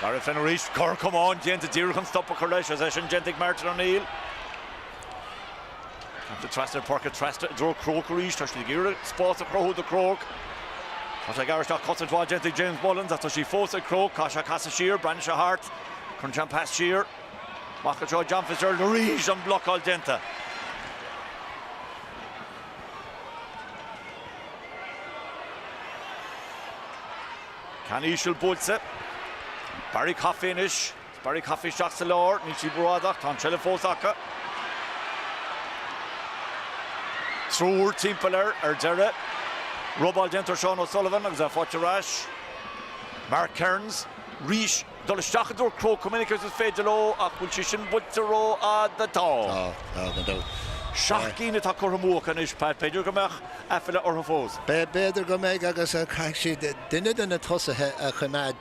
Dara Fleury, COR come on, Gente Dira can stop a Cluiche as sin Gentic Martin O'Neill. The Trasta Park Trasta draw Crócaigh, touch the gear, Spórt a Craobh the Crócaigh. As I garage that cuts into Gentic James Mullins, after she forced a Crócaigh, Kasha Casa Shear, Branch a Hart, can jump past Shear. Maka Joy John Fitzgerald, Louise and block all Genta. Ceannais Bulse. Barry Coffey-ish. Barry Coffey shots the Lord. Nichi Buradach. Tom Chelefosaka. Through Timpeler. Dara. Robal Genter Sean O'Sullivan. Agus a Fáte Rash. Mark Kearns. Rish. Dul Stachadur Crow. Communicators is fed below. Acquisition Buttero at the top. Seachcín atá chomócha is Pat Peidir go meach afile or fós. Beidir go méid agus caiisi duine na tosathe a chunáid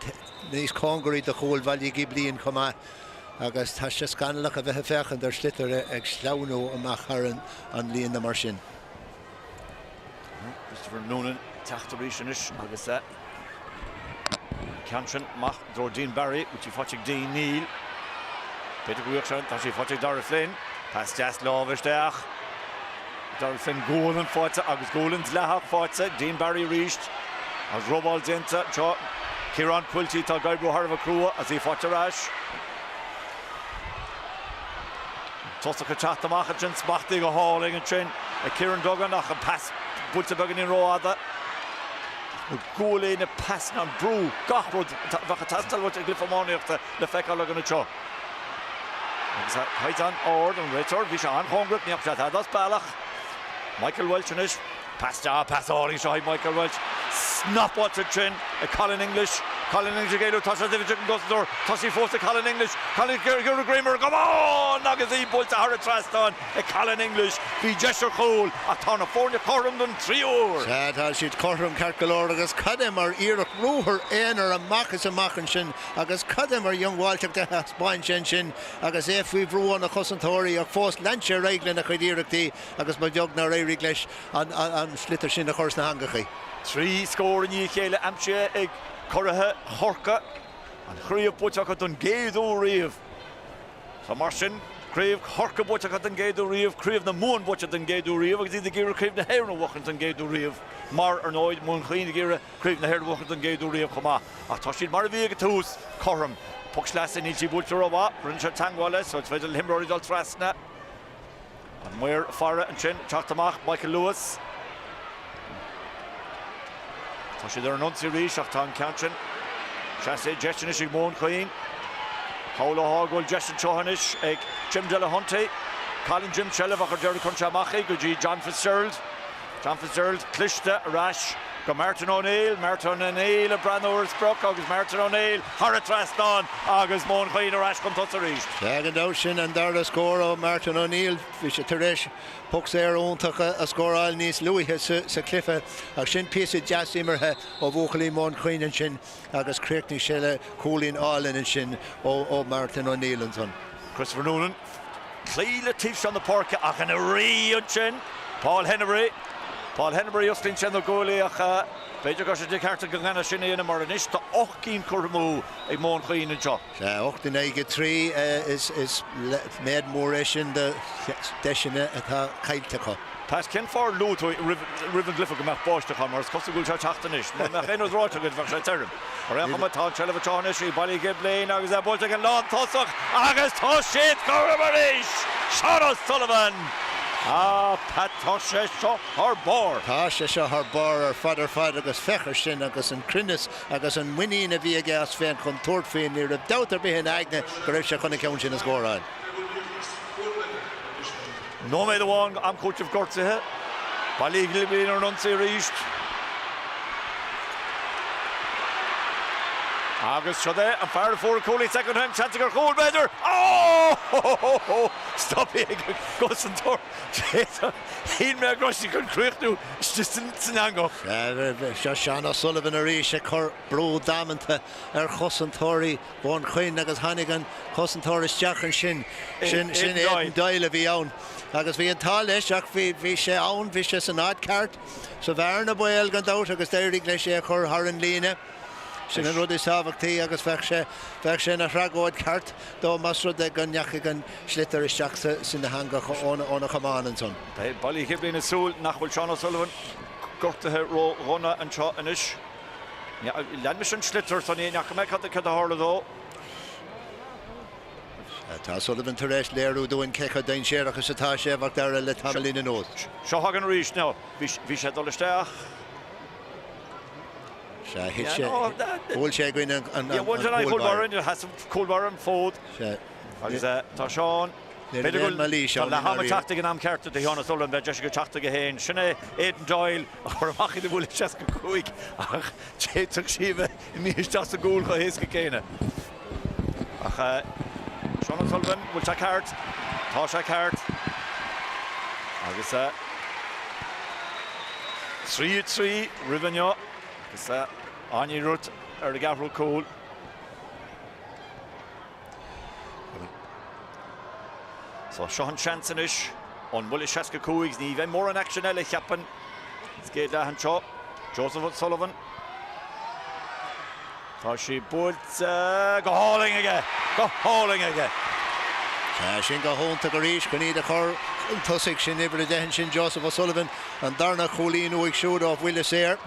níos congurí de chóil bhaile Ghiblín chumá agus tá sé scanlach a bheith fechan ar slitar ag sleanú amach an líon na mar sin. Christopher Noonan Tráchtairí sinis agus Canchan mach dro Dean Barry which he fotchig Dean Neil Peter Guiachan tá sé fotchig Dara Flynn pas just lábhairsteach Dara Flynn gólan fáte agus gólan's lethach fáte Dean Barry reached as Robal Denta Kieran Quilty tá gaibú Harva Cróa as he fotche rash Tosa go chat amach a jins machtig a hauling and chin Kieran Duggan nach a pass bulte bagin in roada Góla na pass na brú gachrod bhacha tastal wat glyfamóniachta le feicáil agam na teo. Agus haid an ord an réitor bhí se an chongrat níocht adas bailach. Michael Welch inis pass áí seo Michael Welch snap what a chin a Colin English géadú tá sé division gosdor tá sí fósta Colin English Colin Gura Gramer come on agus í bulta har a trastan a Colin English bhí Jesher Cole a tá na fórne chom don 3 úr. Tá siad chom Carcolor agus cadam ar iarach rúthar éonar a machas a machan sin agus cadam ar Youngwalteach de Spáin sin agus éfhí brúan a chosantóirí ag fós leintse réiglen a chuidíireachtaí agus má beag na réirí leis an slitar sin a chós na hangachaí. 3 scór in chéile amse ag Córathe Chórcaigh an chríomh buteach don géadú riamh. Tá mar sin Craobh Chórcaigh buteach don géadú riamh, Craobh na Móin buteach don géadú riamh agus iad ggéire Craobh na hÉireann bhachant don géadú riamh. Mar ar nóid Móin Choinn ggéire Craobh na hÉireann bhachant don géadú riamh chumá. Ach tá siad mar a bhí go tús chorm. Puch leas in iltí bulte robá, rinn se tangháile, so it's féidir himróí dal trasna. An muir Pháirc an sin, teachtamach Michael Lewis. Tá sé ar an Tráchtairí ach tá an Canchan. Se sé gestion is ag Móin Choinn. Hála hágóil gestion seohanis ag Jim Delahunty. Colin Jim Shelley ach ar deir chun seamachaí go dtí John Fitzgerald. John Fitzgerald cliste rash go Martin O'Neill a Branóir Spruck agus Martin O'Neill har a trastan agus Móin Choinn a rash chun Tráchtairí. Tegan sin an Dara scór ó Martin O'Neill bhí sé taréis pucs ar óntacha a scóráil níos luithe sa clifa ag sin píosa jazz imirthe ó bhuachalí Móin Choinn sin agus Craobh Shelley cúlín álinn sin ó Martin O'Neill an son. Christopher Noonan clíle tífs an na Pháirc ach an a rí an sin Paul Henry Justin sin góla ach beidir go sé de carta go gana sin éana mar anis tá 8 chomú ag Móin Choinn an seo. 8-3 is méad mór sin de deisina atá cailtecha. Pas cin far lútú rivan glyfa go meach báisteach mar costa gúil se teachtanis. Na chéanú ráte go bhar sé term. Ar an chumá tá televisionis í Baile Ghiblín agus a bólte an lán tosach agus tá siad go mar éis. Sean Sullivan. Pat tá sé seo ar bar. Tá sé seo ar bar ar fad agus fechar sin agus an crinnes agus an muín a bhí gas féin chun tuairt féin ní a dátar bhíon aithne go raibh sé chuna ceann sin na scóráil. No méid amháin am cúteamh gortathe. Baile Ghiblín ar an ríist. Agus seo dé an fear fór cólaí second hand chance gur chóil beidir. Stop ag gus an tor. Hín me grosí chun cruchtú san angó. Se Sean Sullivan a rí sé chur brú dámanta ar chosantóirí Móin Choinn agus tháinig an chosantóirí isteach sin éan daile bhí ann. Agus bhí an tá leis ach bhí sé ann bhí sé san áidceart sa bhar na buil gan dát agus d'éirigh leis sé chur thar an líne. Sin an rudí sábhachtaí agus bheith sé na ragóid ceart dó mas rud ag an neach an slitar isteach sin na hanga óna chamáin an son. Baile Ghiblín is súil nach bhfuil Sean Sullivan gortathe róna an seo inis. Lean me sin slitar san éach go meid cad a hála dó. Tá Sullivan tar éis léirú dúin cecha daon séireachas atá sé bhach dar le tamlín an nós. Seo hagan ríis ná, bhí sé dolisteach. Bhfuil sé gine an cóilbar has cóilbar an fód. Agus tá Seán le hamas teachta an am ceartta de Sean Sullivan bheith deis go teachta go héin. Sinna Aidan Doyle a chur amachí de bhfuil se go chuig ach téach siomh i míos de a gúil go héas go céine. Ach Sean Sullivan bhfuil se ceart, tá sé ceart. Agus 3-3 rihanne agus Anya Ruth ar the gaffrel cool. So Sean Chansonish on Willie Shaska Cooigs, ní bheith mór an action eile cheapan. Scéad lehan seo, Joseph Sullivan. Tá sí bút go háling aige. Sin go hónta go ríis go níad a chur tosig sin ibre dehan sin Joseph O'Sullivan an darna cholín uig siúd of Willis Air.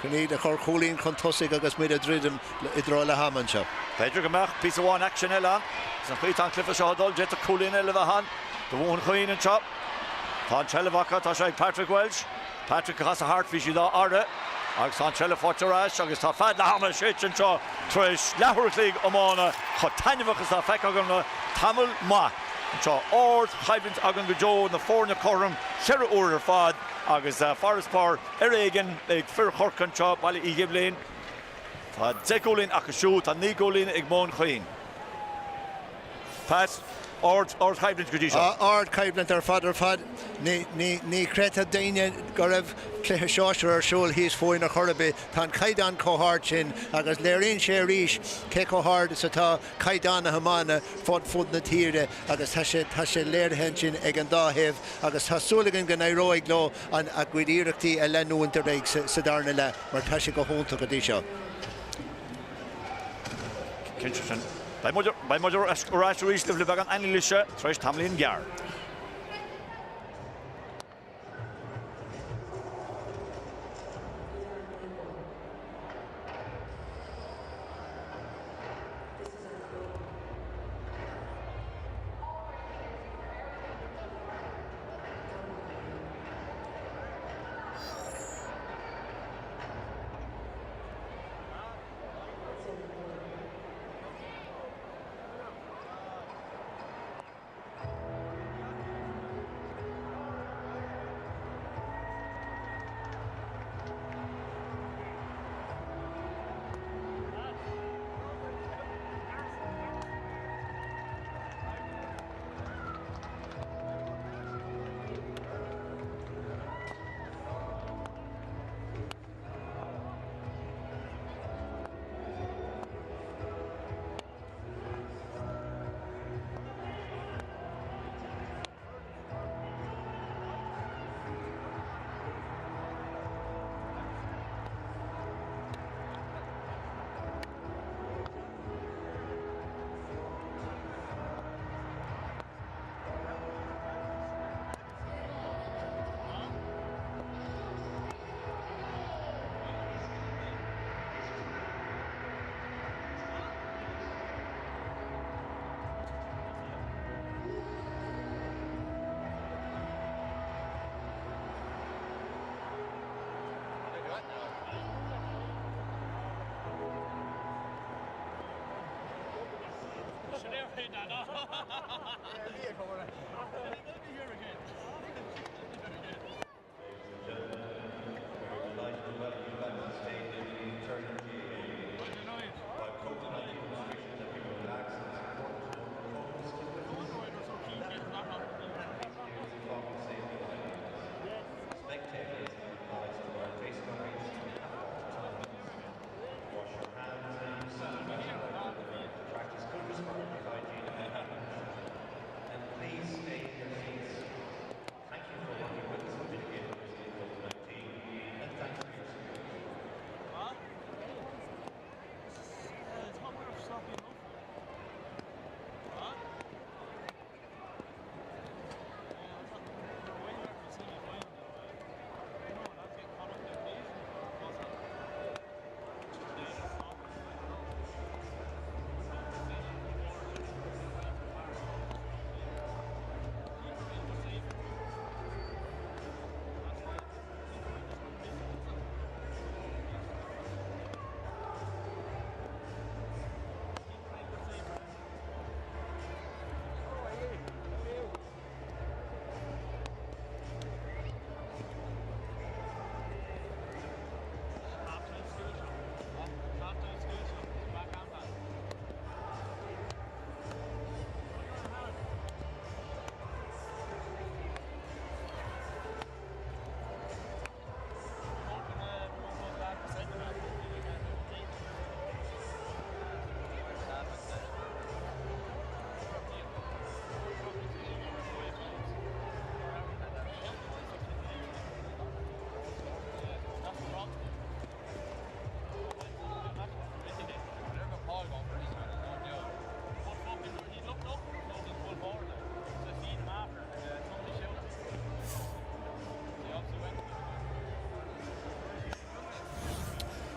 Go níad a chur cholín chun tosig agus mid a dridum I drá le haman seo. Pedro Gamach, piece of one action eile. San chuit an clifa seo dul, jet a cholín eile bhehan. The Móin Choinn an chop. Tá Chelavacha, tá sé Patrick Welsh. Patrick has a heart fish dá arde. Agus tá Chela Forteras, agus tá fad le haman shit an seo. Tris lehurclig Iomána, chu tainimachas tá feic agam na Tamil Ma. Seo Ord, Hybrid agan go Joe na fórna chorm, Sherra Úr fad, agus Forrestpar, Eregan, ag fir chorcan seo, Baile Ghiblín. Tá Zegolín ach siú, tá Nígolín ag Móin Choinn. Pat, Ord Hybrid go dísio. Ord Hybrid ar fad, ní creta daine go raibh Cluiche Sóisir ar siúl híos fóin a chorbe, tá caidan cóhart sin, agus léiríonn sé ríis, ce cóhart sa tá caidan a Iomána fud na tíre, agus tá sé léirthen sin ag an dáthebh, agus tá súlagan go éróig lo an a gcuidíireachtaí a lenúnta réig sa darna le, mar tá sé go hónta go dtí seo. Kincherson. By Mother Rasher East of Lebagan and Lisha, Trish Tamlin Gar.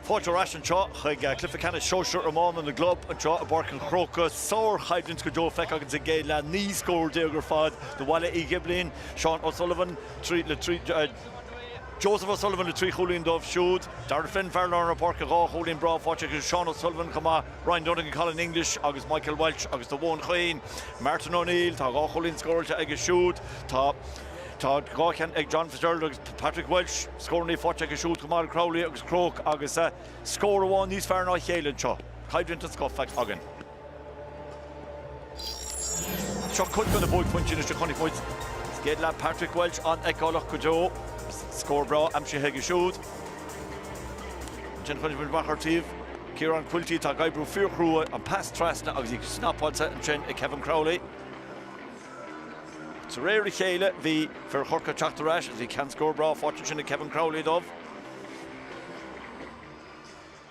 Fáilte ras an seo chuig Clifa Ceannais Sóisir Iomána na glob an seo a barc an Chrócaigh sór hÉireann go dó feic agus a géad le ní scór dégur fad do Baile Ghiblín Sean O'Sullivan Joseph O'Sullivan le trí cholín dómh siúd Dara Flynn Fairlán a barc a rá cholín bra fáilte agus Sean O'Sullivan chumá Ryan Donegan Colin English agus Michael Welch agus do Móin Choinn Martin O'Neill tá rá cholín scóilte ag siúd Tá gáchan ag John Fitzgerald agus Patrick Welch scórnaí fáilte ag siúd chumá Crowley agus Crócaigh agus scór amháin níos fearr ná chéile seo hÉireann an scoffacht agan Seo chun gona bóid pointin is chunig point Géad le Patrick Welch an eálaach go dó scór bra amsí ag siúd Sin chunig bhfuil bachartíh Ciarán Quilty tá gaibrú fíorchrúa an pass trasna agus ag snapáilte an sin ag Kevin Crowley Sa réir chéile bhí fear Chrócaigh Tráchtairí as bhí can scór bra fáilte sin ag Kevin Crowley dómh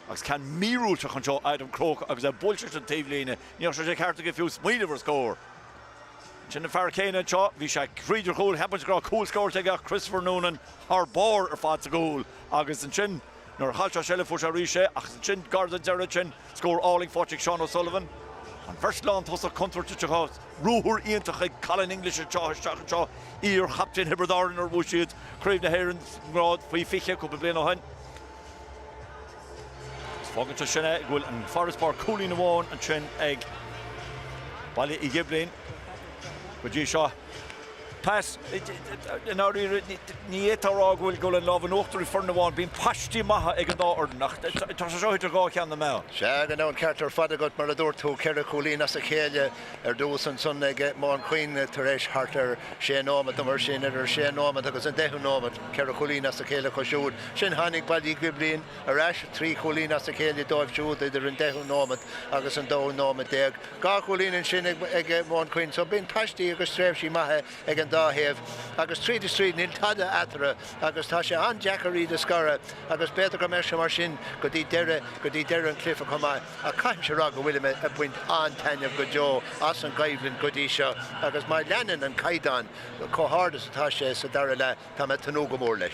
agus can míúteach an seo Adam Crócaigh agus a búlteach an taobhlíne ní sé ceartta go fiú smaoinemh ar scór Sin na fear céine seo bhí sé críidir gúil hapaint go cúil scóirte ag Christopher Noonan th bár ar fád sa gúil agus an sin nuair chailte seile fú sé ríise agus an sin garda deire sin scór áling fáilte Sean O'Sullivan An first lán tosa contourte chá rúthúr íontach ag Colin English a teach seo ír chaptain Hiberdárin ar bhúisiad Craobh na hÉireann grád faoi fiche cúpla bliana ó hain. Fágannta sinna ghfuil an Forest Park cúlín amháin an sin ag Baile Ghiblín go dtí seo Pas in áirí ní étarrá bhfuil go an lábh an uachtarí forna bháin bíon pastí maithe ag an dá ordenach tá sé seo idir gá ceann na mé. Se an ón ceartar fada go mar a dúirtú ceir cholín as a chéile ar dús an son ag Móin Choinn tar éis hartar sé nómad mar sin ar sé nómad agus an 10 nómad ceir cholín as a chéile chu siúd. Sin tháinig Baile Ghiblín ar eis trí cholín as a chéile dóibh siúd idir an 10 nómad agus an 2 nómad déag. Gá cholín an sin ag Móin Choinn, so bíon pastí agus tréimhsí maithe ag an dáhéamh agus trí níl tada atara agus tá sé an Jackarí de scara agus better go meise mar sin go dtí deire an clifa chumá a caiimse rá go bhfuil a buint an tainneamh go deo as an Ghiblín go dtí seo agus mai leanan an caidan cóhardas atá sé sa Dara le tá me tanú go mór leis.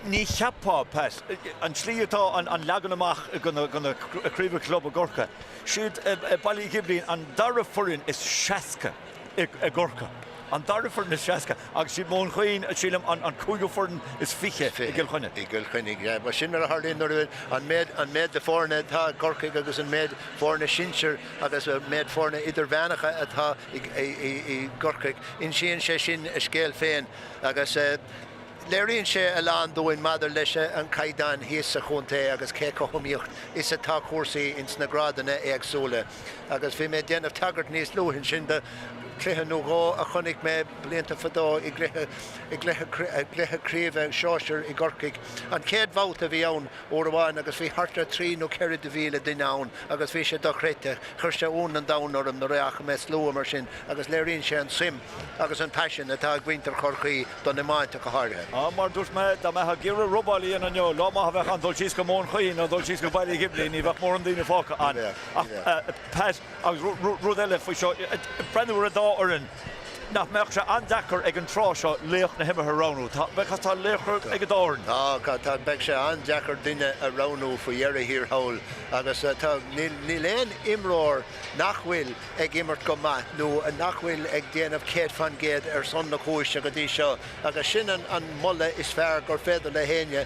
Ní cheapá Pas an slíotá an legan amach gona críomh club a Gorca. Siad Baile Ghiblín an Dara forin is seaca a Gorca. An Dara forin is seaca agus siad Móin Choinn a sílam an cúige forin is fiche i Gilchuine. I Gilchuine, yeah. But sin mar a hardín nuair an méid de fórne tá Gorcaigh agus an méid fórne sinseir agus méid fórne idir bheanacha atá i Gorcaigh in sin sé sin a scéal féin agus Léiríonn sé a lán dóin maidir leis an caidan híos a chunta agus cé chomíocht is a tá cuasaí ins na grádanna agsúla agus bhí mé déanamh tagart níos luúhann sin de cluiche nó gá a chunig mé blianta fadá i gcluiche críomh Sóisir i Gorcaigh an céad bhát a bhí ann ó bháin agus bhí hartar trí nó ceir de bhíle duine ann agus bhí sé dochréite chuir sé ún an dánorm nó réacha mé slua mar sin agus léiríonn sé an sim agus an passion atá ghaintear Chorcaigh don na máinte go háirithe. Mar dúirt me dá me ggéire rubalí an neo lá má bheith an dultíos go Móin Choinn nó dultíos go Baile Ghiblín í bheith mór an daoine fáca an. Pat agus rud eile faoi seo brennúir a dá orann nach meach se an dachar ag an trá seo léoch na himime ránú bechas tá léochar ag an dáin. Tá beh sé an dachar duine a ránú faoi dhearra hir hail agus tá ní léon imróir nachhfuil ag immert go maith nó nachhfuil ag déanamh céad fan géad ar son na chúise go dtí seo agus sin an molle is fearr gur féidir le héine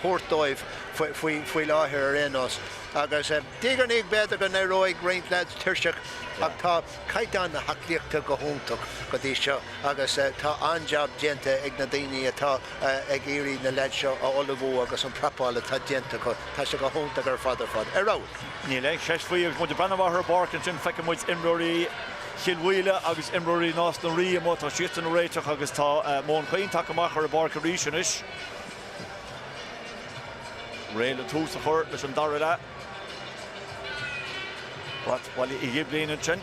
thuirtóibh faoi láthir ar éos. agus dígar níag beidir go néróigh réint leid tuirseach ach tá caidan na haclíochta go húntaach go dtí seo agus tá anjab déanta ag na daoine atá ag éirí na leid seo a olahú agus an prapála tá déanta go tá se go húntaach ar fad ar ráil. Ní le sé faoí agus muidir brennehathar barc an sin feice muid imróí Chilhuile agus imróí nás na rí mó tá siit an réiteach agus tá Móin Choinn take amach ar a barc a rísin is. Réile tús a chur leis an Dara le. Baile Ghiblín an sin.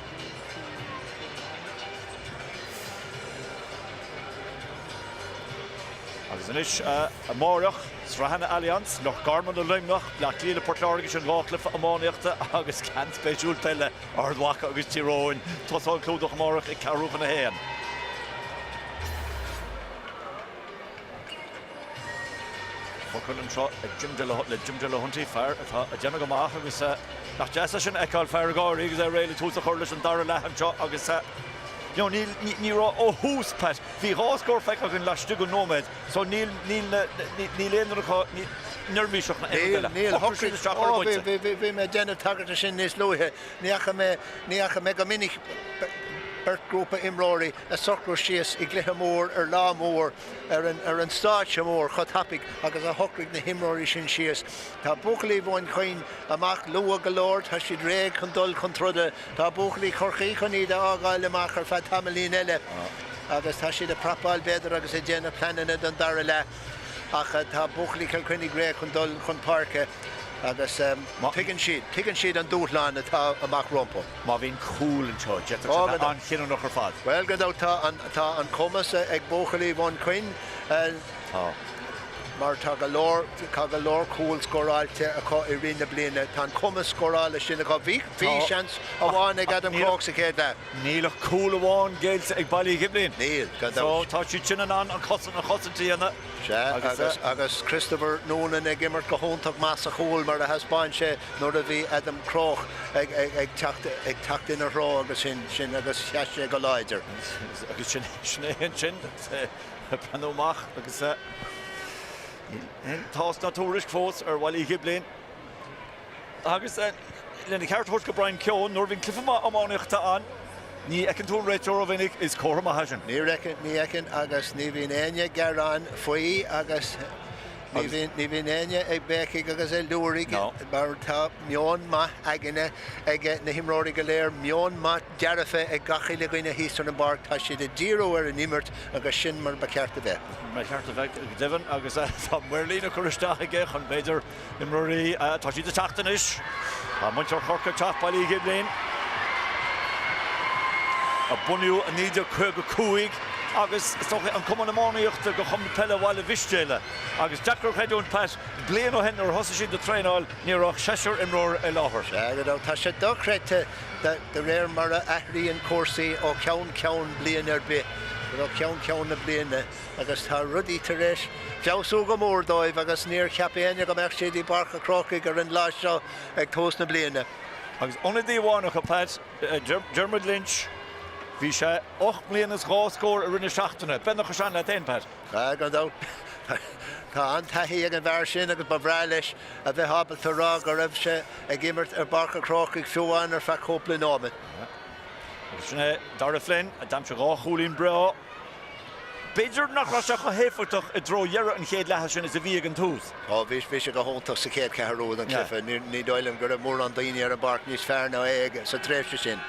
Agus inis a máireach srahanna Allianz nach garman a leimnach le líle Portláirge sin láchlifa amáíochta agus cant beisiúil peile ar dhacha agus tíróin tosáil clúdach máireach i Craobh na hÉireann. Fucking and shot Jim de la Hunty Pháirc a Jenna go maach agus nach jessa sin eáil Pháirc gáir agus réile túsa chuirlis an Dara lehan shot agus ní ó hús pet hí ráscór feic an leiste go nóméid so níl éonar nervvíiseach na Níl horí bhí me déanamh tagart sin níos luithe níacha me go minic grúpa imróí a socrú síos I gluthe mór lá mór ar an stáitse mór chotapig agus a hocrig na himróí sin síos. Tá buchalí Móin Choinn amach lua go leir tá siad réig chun dul chun truda tá buchalí Chrócaigh chun iad ágáil amach ar fad tamlín eile agus tá siad a prapáil beidir agus a déanamh planana don Dara le ach tá buchalí chuinnig réig chun dul chun Pháirc agus tuigeann siad an dúthláin atá amach rompa. Má bhín cool an seo jet an chin nach ar fad. Well go tá an commas ag buchalí Móin Choinn mar tá go leor cool scoráilte aá I rina bliana tá an commas scoráile sin aá bhí seans a bháin ag Adam Crócaigh chéad le. Níl cool amháin géilte ag Baile Ghiblín. Níl so tá si sin an chosantíana. agus Christopher Noonan ag immert go hóntaach más a chúil mar a haspáin sé nuair a bhí Adam Crócaigh ag tacht in a rá agus sin agus cheiste go láidir. Agus sin sin panúach agus tás na túris fós ar Baile Ghiblín. Agus lena ceartúirt go Brian Ceann nuair bhín clifa amáneachta an ní ag an tún réitear bhinnig is córa a hasan. Ní ecin agus ní bhín aine garrán faoi agus ní bhín aine ag beici agus é luúraigh mar tá meón maith aigine ag na himróí go léir meón maith dearafa ag gachaí le gaoine híos an bar tá siad a ddíú ar an imirt agus sin mar ba ceart a bheith. Mar ceart a bheith dehan agus tá muirlína chuiristeach aige chun beidir imróí tá siad a Tráchtairí a muintear Chrócaigh teach Baile Ghiblín. A bunú a níidir chuig go cuaig agus an cuman amóíochta go chum pelle bháile bhistéile agus Jackar Cheadún Pat blian ó hen ar thosa sin de tréáil níorach seisiir imróir I láthair. Tá sé dochreite de réir mar a aithríonn cuasaí ó ceann blian ar bith ó ceann na bliana agus tá rudí tar éis feabhsú go mór dóibh agus níor cheapéine go meach siad I barcha Chrócaigh ar an lá seo ag tós na bliana. Agus óna díomháinach a Pat Dermot Lynch hí sé 8 mblianas ráscór a rinne seachtainna benach go sean le déon Pat. Tá antaií ag an bhar sin agus ba bhrá leis a bheith habalta rá go raibh sé ag immert ar barcha Chrócaigh fiúháin ar feadh cópla nómad. Agus sinna Dara Flynn a dámse ráchúlín breá. Beidir nach ra seach a héfuirteach I dro dhearad an chéad lethe sin is a bhí an tús. Bhí sé go hóntaach sa chéad ceathrú an clifa ní dóilm gur mór an daoine ar a barc níos fearr ná éige sa tréifse sin.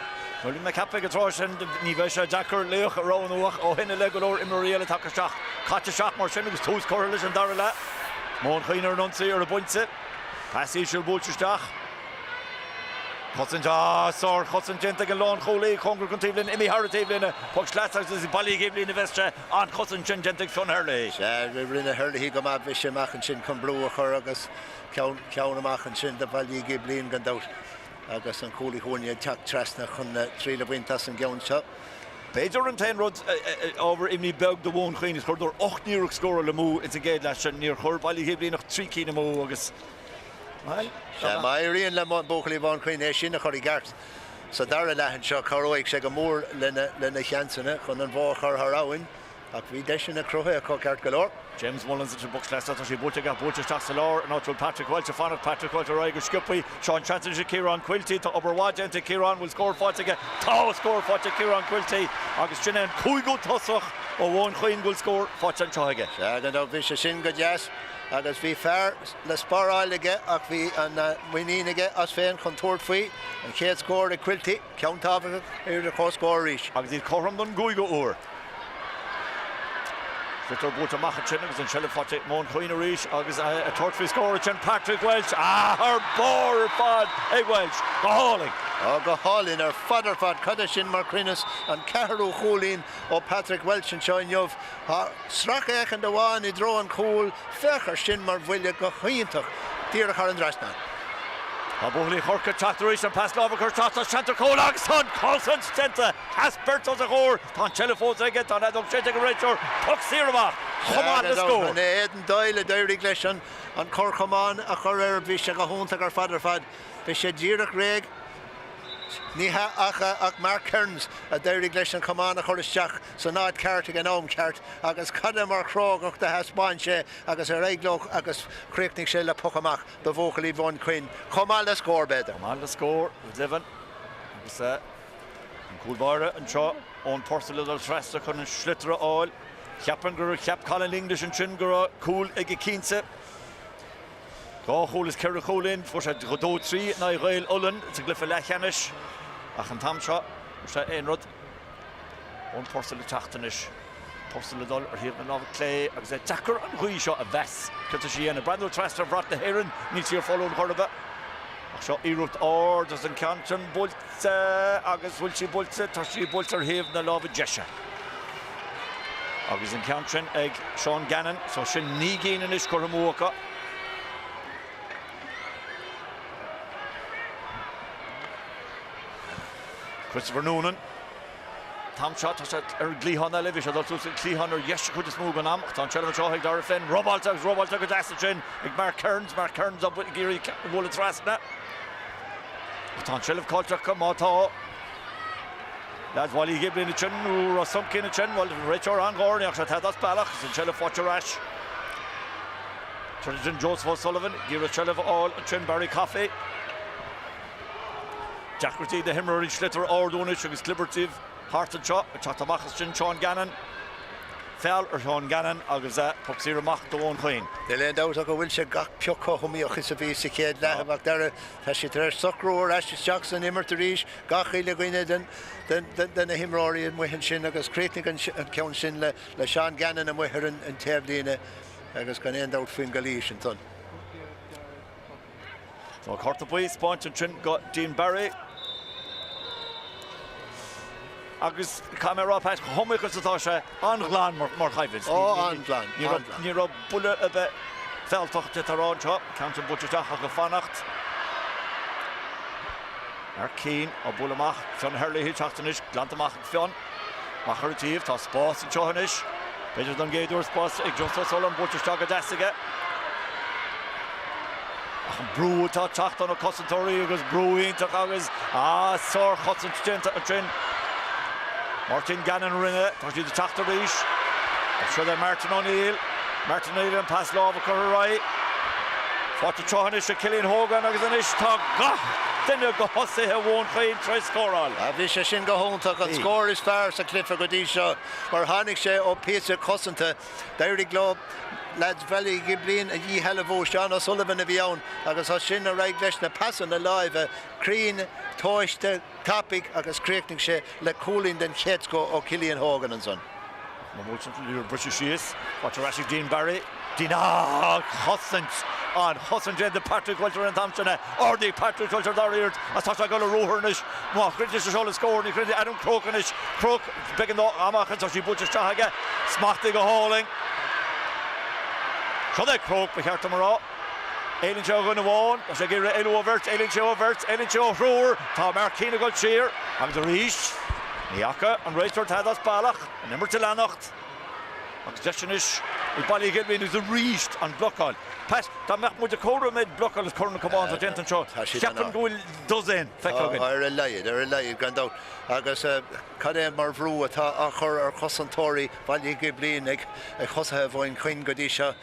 Well, me cappa go trá sin ní bheith sé Jackar leoch a rónúach ó hinna le go leir imréile taketeach caite seach mar sin agus tús choir leis an Dara le. Móin Choinn ar an ar a buinte. Pasí siú búlteisteach. Chosan gente go lán cholé congur contíblin imi hartíblina pog sláach is Baile Ghiblín na vestre an chosan gente fun Hurley. Sé rinne Hurley go má bhí sé machchan sin chun brú a chur agus ceann amachchan sin de Baile Ghiblín gan dát. Agus an cúlaí chuine teach trasna chun tríle bhaintas an gceann seo. Beidir an 10 rud over imní beg do Móin Choinn is chuir 8 níorach scóra le mú is a géad leis sin níor chur Baile Ghiblín nach 3 cína mú agus. Má íon le buchalí Móin Choinn é sin a chuir gart. Sa Dara lehan seo choróigh sé go mór lena cheansanna chun an bhchar thráin ach bhí deis na crutha a ceart go leir. James Mullins at the box last time she bought Tassalor and out Patrick Welch fan Patrick Welch Roy Skippy Sean Chanton Kieran Quilty to Oberwad into Kieran will score for again score for Kieran Quilty August Chinan Kuigo Tosoch or Móin Choinn will score for Chanchoige. Shagan of Visha Sin good yes agus bhí fearr le spáráil aige ach bhí an muoín aige as féin chun tóir faoi an chéad scóir a Quilty ceantábhacha ar a chóscóir ríis. Agus í chom don Guigo úr. Victor bought a machin agus an shell fat Móin Choinn ríis agus a tortfree score chin Patrick Welch her bor fad Welch go hauling ar fadar fad cad sin mar Crinas an ceathrú chólín ó Patrick Welch an seoinmh sracha echan do bháin I dro an cúil fechar sin mar bhuiile go chuointach díreach ar an drasna. Baile Chrócaigh Tráchtairí and pass love across Tráchtairí center Cólag son Colson center Hasbert on the goal on telephone again on that Donncha Rachel puck Sirva come on let's go and Eden Doyle Dairy Glesh on COR come on a COR Visha go home to our father fad Visha Gira Craig Niha ach Mark Kearns a Dairy Glesh and come on a COR Shach so not cart again home cart agus Cadam or Craobh the has Bonche agus a Reglo agus Craobh Shella Puckamach the vocally Móin Choinn come on let's score better come on let's score with Livin agus cool Dara and Shaw on Porcelain Trust chun Schlitter all Chiapan gur Chiap Colin English and Chin gur cool ige Keense Go hol is Kerry Colin for said Godot 3 na Rail Ullen to glyph Ceannais ach an Tamsha sa Enrod on Porcelain Tachtanish Porcelain dul or here na Clay agus Jacker and Cluiche a vest Craobh and Brandon Traster brought the hÉireann needs here followed Córdoba ach seo Irut or doesn't Canton Bolt agus Wilchi Bolt Tashi Bolt or here na love Jesha agus in Canton ag Sean Gannon so sin ní gain in is Cormaca Christopher Noonan Tom shot Ghiblín a levis adult Ghiblín or yes could smoke on am Tom Chelva Chrócaigh Dara Finn Robalt a dasachin ag Mark Kearns up with Giri Wallet Rasna Tom Chelva culture come out lads while he Ghiblín a chin or some kind of chin while Richard Angor actually had us Balach and Chelva Forturash Trinidad Joseph O'Sullivan Gira Chelva all chin Barry Coffey Jackerty the Himmery Schlitter Ordonish agus Clibertive Harton Shaw Chatamachas Chin Sean Gannon Fell or Sean Gannon agus Puxira Mach the Móin Choinn they land out a go Wilshire gach Pioco Humioch is a visa kid Lahabak Dara Tashiter Suckro Ashes Jackson Immerterish Gachi Leguined then a Himrory and Wihan Shin agus Craobh and Count Shin Le Sean Gannon and Wihan and Tevdina agus can end out Fingalish and son. So Cortaboy Spórt and Trin got Dean Barry agus camera pass homichas atá an glán mar chaibhis an glán ní ra bulle a bit feltocht at aránse Canton Butcherach a go fannacht Keen a bulamach fion Hurley Tachtanish glantamach fion Macharatív tá Spórt in Ceannais beidir don géadúr Spórt ag Justus Solon Butcherach a dasige Brew tá Tachtan a Cossantóí agus brewing tá agus sór Chotsan Stinta a Trin Martin Gannon ringe, tá sí de Tráchtairí sure that Martin O'Neill and pass love a Craobh Fáte Ceannais a Cillian Hogan agus an is tá Dinne go hosa a Móin Choinn try score all. A bhí sé sin go hóntaach an score is fearr sa clifa go dtí seo mar tháinig sé ó Píosa cosanta Dairy Globe lads Baile Ghiblín a dhí helabhó Sean O'Sullivan a bhí ann agus tá sin a raig leis na passan a live a Crín Toiste Tapig agus Craobh sé le cooling den Chétsco ó Cillian Hogan an son. You're British is what Rashid Dean Barry Hosant on Hosant the Patrick Walter and Thompson or the Patrick Walter Dara as such I got a rohernish more critics to show the score and Adam Crokenish Croak big no Amach and she butchers Chahaga smarting a hauling so they Croak we hear tomorrow Eilean Show going to won as I give it overt Eilean Show roar Tom Markina got cheer and the reach Niaka and Richard had us Balach and number Tilanacht Accessionis with Baile Ghiblín is a reached and blockal pass that Mahmoud the Cora made blockal is current come on to Denton Shaw Captain goal dozen they're a lie gone out agus Cadem mar bhrú atá a chur ar Chosantóirí Baile Ghiblín ag chosa Móin Choinn go dtí seo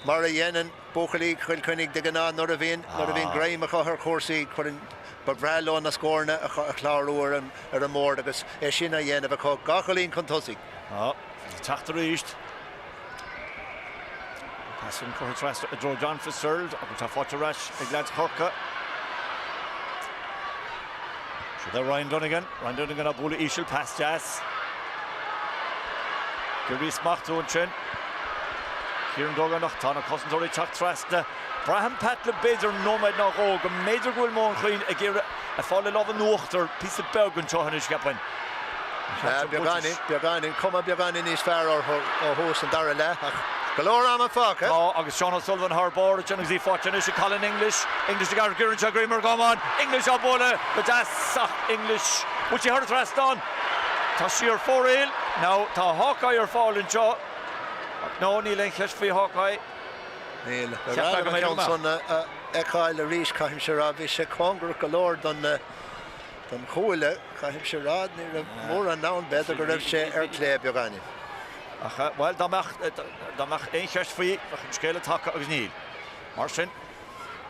mar a dhéanaan bóchalí chuil chuinnig de gná nor a bhíon graim a chu chósaí chuin but Bralo na scorna a chláúir ar an mór agus é sin a dhéanamh a gachalín chun tosaigh. Tráchtairí passing Córtaigh a draw John Fitzgerald up to Forturash ag lads Corca. So they're Ryan Dunnigan a bula Ishil pass Jazz. Gyrís Machto and Chin. Kieran Duggan nach Tana Cossantóirí Tráchtairí Braham Patla Beidir nomad nach óg méidir goil Móin Choinn a gcéire a fáil love an nuachtar pís a began Ceannais gapain. Beagán cuma beagán níos fearr ó hós an Dara le Galore am a fuck, eh? Oh, agus Sean O'Sullivan her board, John Xi Fortune, is she calling English to Gareth Girren, Shagrimer, come on, English on Bola, but that's English. Would you heard it rest on? Tashir Foril, now Ta Hawkeye are falling, Joe. No, Neil English for Hawkeye. Neil, the Radaman son, Echail, the Rish, Kahim Sharabi, Shekongur, Galore, Don Hule, Kahim Sharad, near more and down better, Garev She, Erkleb, Yogani. Well, dan mag één gest voor je, dan schelen het hakken als niet. Martin,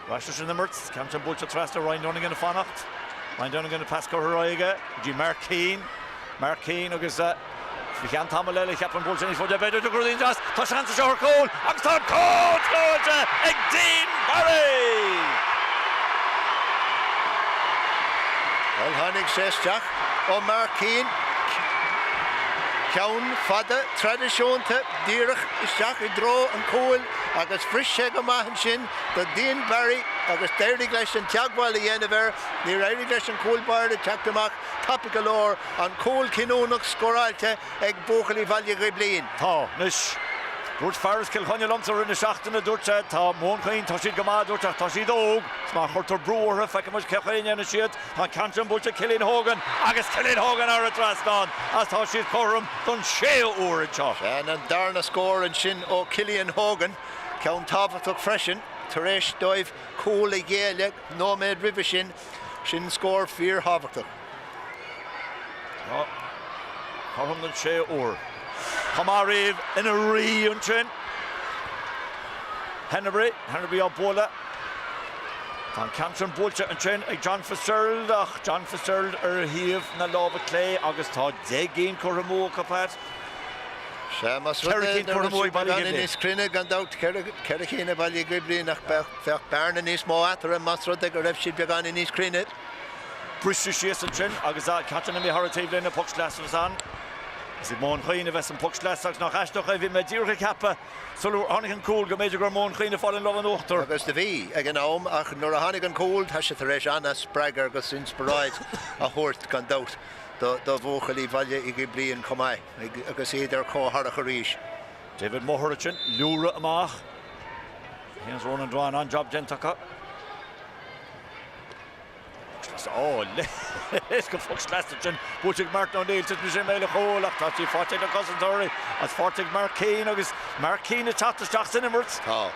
Rasters in de Mertz, komt een boeltje traster, Ryan Dunning in de vannacht. Ryan Dunning in de Pascal Herrige, G. Mark Keane, ook eens we gaan het allemaal lelijk, ik heb een boeltje niet voor de beter, de Ghiblín jas, tot Santos over Cole, Axton Cole, en Dean Barry. Wel, Hannig zes, Jack, o Mark Keane. Ceann fada tradiisiúnta díreach isteach I dro an cúil agus frise go maithan sin do Dean Barry agus d'éirigh leis an teagháil a dhéanamh ní éirigh leis an cúilbáir a teachtamach tappa go leor an cúil cinúnach scoráilte ag buachailí Baile Ghiblín. Tá, nus dúirt Pháirc Kilchonne lomsar in na seachtainna dúirte tá Móin Choinn tá siad go maith dúirteach tá siad óg má chuirtar brúthe feice muid cechaine na siad tá cantan búilte Cillian Hogan agus Cillian Hogan ar a trasán as tá siad chom don 6 uair anseo. An Dara scór an sin ó Cillian Hogan ceann tábhachtach freisin tar éis dóibh cúil I ggéile nóméad ribh sin scór fíor tábhachtach. Chom don 6 uair. Camarib in a re-untrin. Henry on Bola. Van Campton Bolcha and Chin, John Fitzgerald, John Fitzgerald Heave na Lava Clay, August Todd, Degin Coramo Capat. Seamas Kerrikin Coramo Baile Ghiblín. Is Crinnig and out Kerrikin Baile Ghiblín nach Bern and is Mo Atter and Masro de Garev Shid Began in his Crinnig. British yes and Chin, August Catching in the Hurricane in the Puck Glass of Zan. Is Móin Choinn a bheits an puckslaach nach eisteach a bhí me díreach cappa sulú tháinig an cúil go méidir gur Móin Choinn a fáil in love an uachtar. Agus de bhí ag an am ach nuair a tháinig an cúil tá sé tar éis anna spreagar agus inspiráid a thuirt gan dát do bhuachailí Baile Ghiblín comá agus idir cóthach a ríis. David Mohrichin, Lura amach. Here's Ronan Dwan on job gentacha. Oh, let's go for Slastichin. Butchig Martin O'Neill to Michelle Mele Hole. Tachi Fortig the cousin Dory. As Fortig Mark Keane, August Mark Keane the top to Stocks in Emirates. Oh.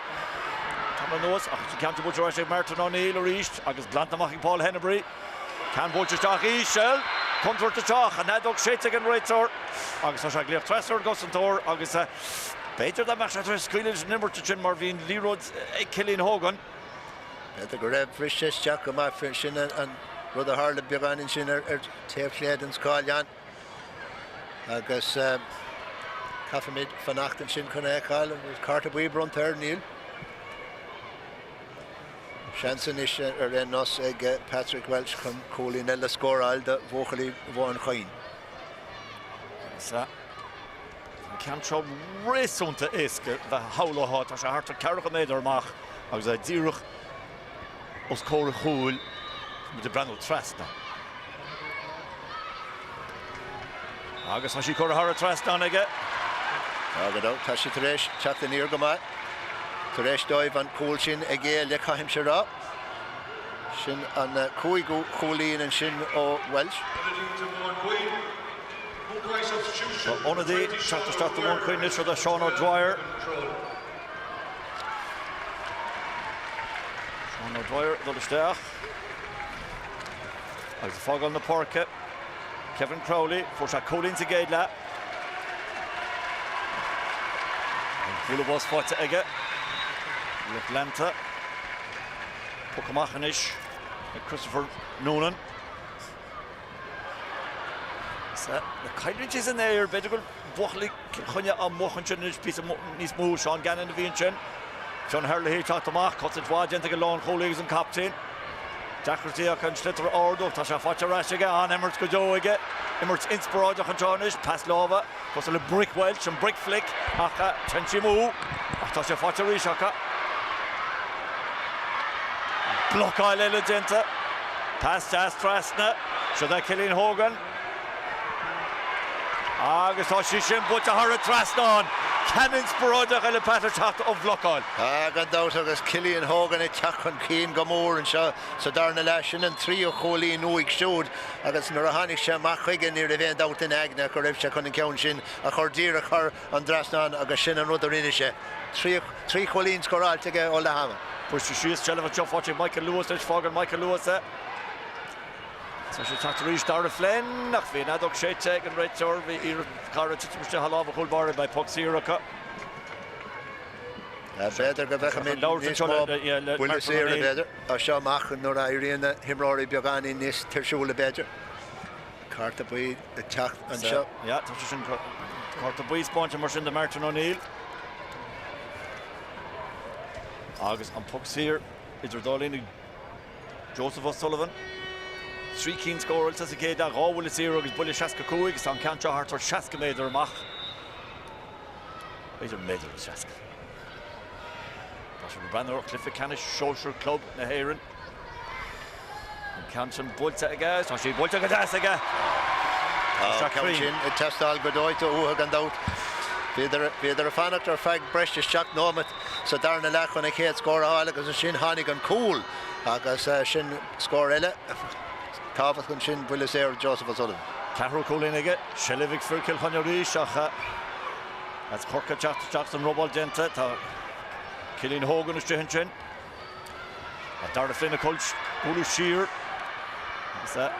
Come on, those. You can't butcher Rushing Martin O'Neill or East. August Blantamaching Paul Hennebury. Can butcher Stock East Shell. Come to the chalk and that dog shades again right sir. August Ashaglir Tresor goes on tour. August better than match at Squealage number to Chin Marvin Lee Roads Cillian Hogan. The Garev Frishes Jack and Fishin and Brother Harley began in Shin Tape and Scallian. Agus Caffamid Fanacht and Shin Conakal and Carter Weber third Neil. Shanson is Renos Patrick Welch come calling Ella score all the vocally Móin Choinn. So can't show race on to Iske the Howlo Hot as a heart of Craobh Maider Mach. I was a Diruch os Córaigh with the brand of Trasta. Agus has she Córaigh Trasta on again. Agad Tashi Teresh chat the near Gamat. Teresh dive and cool shin again le Kahim Shara. Shin and Cóigu Cholín and Shin o Welsh. So on of the chat to start the Móin Choinn is for the Sean O'Dwyer. Sean O'Dwyer, the Stach. As the fog on the Pháirc. Kevin Crowley for Colin to Gaidla. And Full was fought to Egge. Atlanta. Pukamachanish. Christopher Noonan. So the Craobh is in there. Better go. Buchli Kilchonne a Móin Choinn piece of Nis Mo Sean Gannon the Vinchin. John Hurley here talked to Mark. Cuts it wide. Gente Galon Cholígs and captain. Jackers can Schlitter Ordo. Tasha Fatcher Rashiga on Emirates Gojoiga. Emirates Inspirado Conjonish. Pass Lova. Goes a brick Welch and brick flick. Aka Chenchimu. Tasha Fatcher Rishaka. Block Isle Gente. Pass Jas Trasna. Should I Cillian Hogan? Agus Shishin put to her Traston. Canon Spórt a le Peter Tacht of Vlockall. Gandát agus Cillian Hogan I techan Cín Gomór and Satharn leishin and trío cholín nuig siúd agus nuair a tháinig sé amach chuige ní ra bhéad out in agna go raibh sé chun an ceann sin a chur dír a chur an drasnán agus sin an rud a rinne sé. Trí cholín scoráilte ó le hama. Push the shoes, Chelva Choff, Michael Lewis, Fogger, Michael Lewis. So she tried to reach Dara Flynn, nach fi nadog sé teg an réit tor vi ir carrot to Mr. Halava Hulbar by Poxiraka. Beidir go bhecha mé bhfuil sé a beidir a seo machchan nuair a hÉireann himráí beagán in níos tírsúla beidir. Carta buí a teach an seo. Ja, tá sin carta buí spáinte mar sin de Martin O'Neill. Agus an Poxir idir dálínig Joseph O'Sullivan. 3 cín scóil as a céad a gáhfuil is éar agus buile 65 agus an ceantra hartar 60 méidir amach. Beidir méidir is 60. Tá sin brenn Cliffe Ceannais Sóisir club na hÉireann. An ceantan builte aige, tá sí builte go deas aige. Ceann sin I testáil go dóid ó uatha Gandát. Beidir a fannacht ar feig breiste seach nómat sa darna lech an a chéad scór áil agus sin tháinig an cúl agus sin scór eile. Táfach an sin bhuiile sé Joseph O'Sullivan. Cahru cúlín aige, Shelivig Furkil Chonnerí seach as Chrócaigh Jackson Robal Denta tá Cillian Hogan is sin sin. A Dara Flynn a Cluiche Sóisir. Sa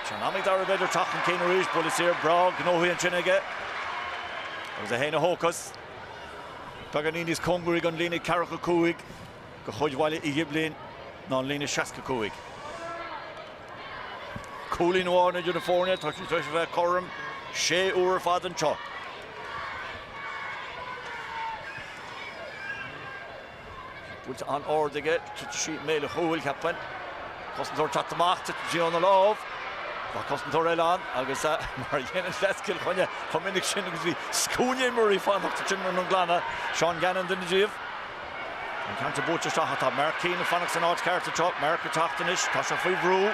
Ceannais Dara beidir tachan céin ríis buile sé brag gnóí an sin aige. Agus a héna hócas. Paganinis Congurig an lína Craobh go chuid Baile Ghiblín ná an lína 65. Cúlín Iomána Unifornia, tá sí tuis bheith chom 6 uair fad an seo. Búilte an ordaige, sí méle chúil ceapan. Costantóir tatamach, Gianna Lámh. Tá costantóir eile an, agus mar dhéanaan leiscil chunne chominnig sin agus bhí scúine marí fannacht sin an glanna Sean Gannon den díomh. An ceanta búte seach tá Mark Keane a fannacht san áit cearta tro, Mark a Tráchtairí, tá sé faoi bhrú.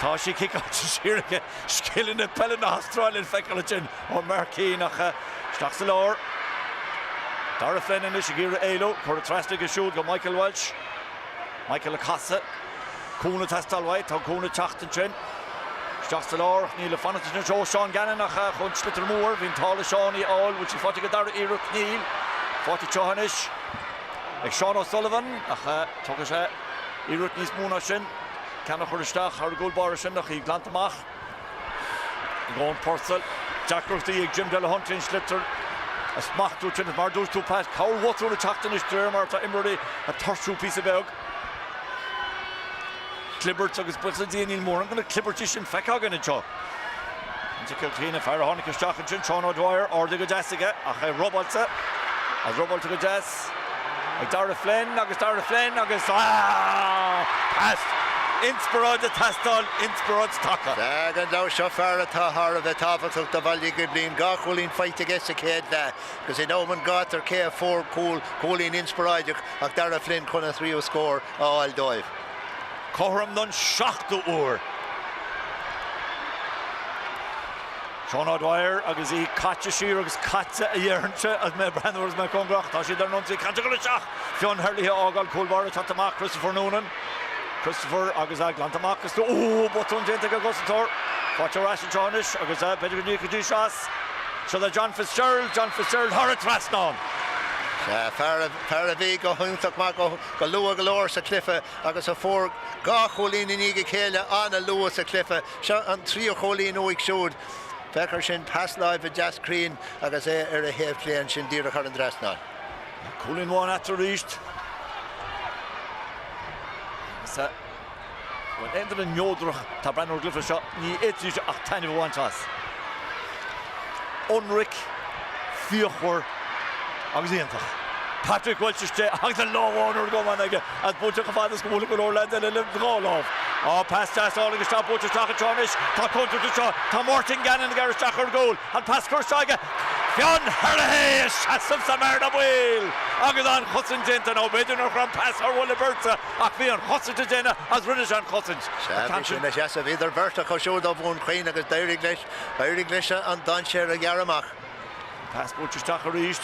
Tá sí kick-out síirige skillin na pelle na Australian feicil sin ó Mark Keane ach stach sa lár. Dara Flynn is a gíre éilo, chuir a trastig a siúd go Michael Welch. Michael a casa. Cúna testalhaid, tá cúna teachtain sin. Stach sa lár, níl a fannacht na Joe Sean Gannon ach chun splitter mór, hín tála Seánaí áil, bhfuil sí fáte go Dara Iarú Cníl. Fáte Ceannais. Ag Sean O'Sullivan ach tucha sé Iarú níos múna sin. Canna chuiristeach ar gúlbar sin nach í glantamach. Gón Purcell. Jack Ruchtaí ag Jim Delahunty in Slipter. A smachtú sin mar dús tú pas Cowr watrú na Tráchtairí dréir mar tá imreí a tarsú pí a beg. Clibbert agus builta daoine mór an gona Clibbertí sin feicágan in seo. Anta ciltína fear a tháinig isteach an sin Sean O'Dwyer orda go deas aige a ché Robalta. As Robalta go deas. Ag Dara Flynn agus pass. Inspirad a tastal, inspirad taka. Gandát seo fear a táthar a bheith táfachach do Baile Ghiblín gá cholín feite gas a céad le, gus in óman gat ar cé 4 cholín inspiraideach ach Dara Flynn chun a 3 scór áil dóibh. Coram non 7 uair. Sean O'Dwyer agus í caite sír agus caite a dhéarnte as me brandhars me congrach tá sí dar nonsaí caite go le seach. Fionn Hurley ágáil cúlbar a tatamach Christopher agus glantamach agus botún dénta go gosantóir. Fáte Rashi Ceannais agus beidir go níocha dí seas. So the John Fitzgerald thar a trasnán. Fear a bhí go thuúntaach má go lua go leir sa Cliffe agus a 4 gá cholín in ige chéile anna lua sa Cliffe. Seo an 3 cholín óig siúd. Fechar sin pass live a Jazz Crean agus ar a héamh léan sin dír a chur an drasnán. Cúlín bháin after ríist. When ended in Njódrach tá brenn glyfa seo ní éitríte ach tainne bhhaintas. Unric fíochhar agus íontach. Patrick Welchiste agus a láháin go man aige as búte go fádas go bhfuil go leir le le dráláh. Pass deas álagus tá búte teach Ceannais tá contra seo tá Martin Gannon gar isteach ar gól an pass chuirteige. Fionn Hurley is seasamh sa merda bhil agus an chosan dénta nó beidir nach ran pass ar bhfuil berta ach bhí an chosan déna as rinne an chosan. Sin is seasamh idir berta chu siúd á bhún Choinn agus Éireann Cluiche an Donncha a Ghearamach. Pass búte teach a ríist.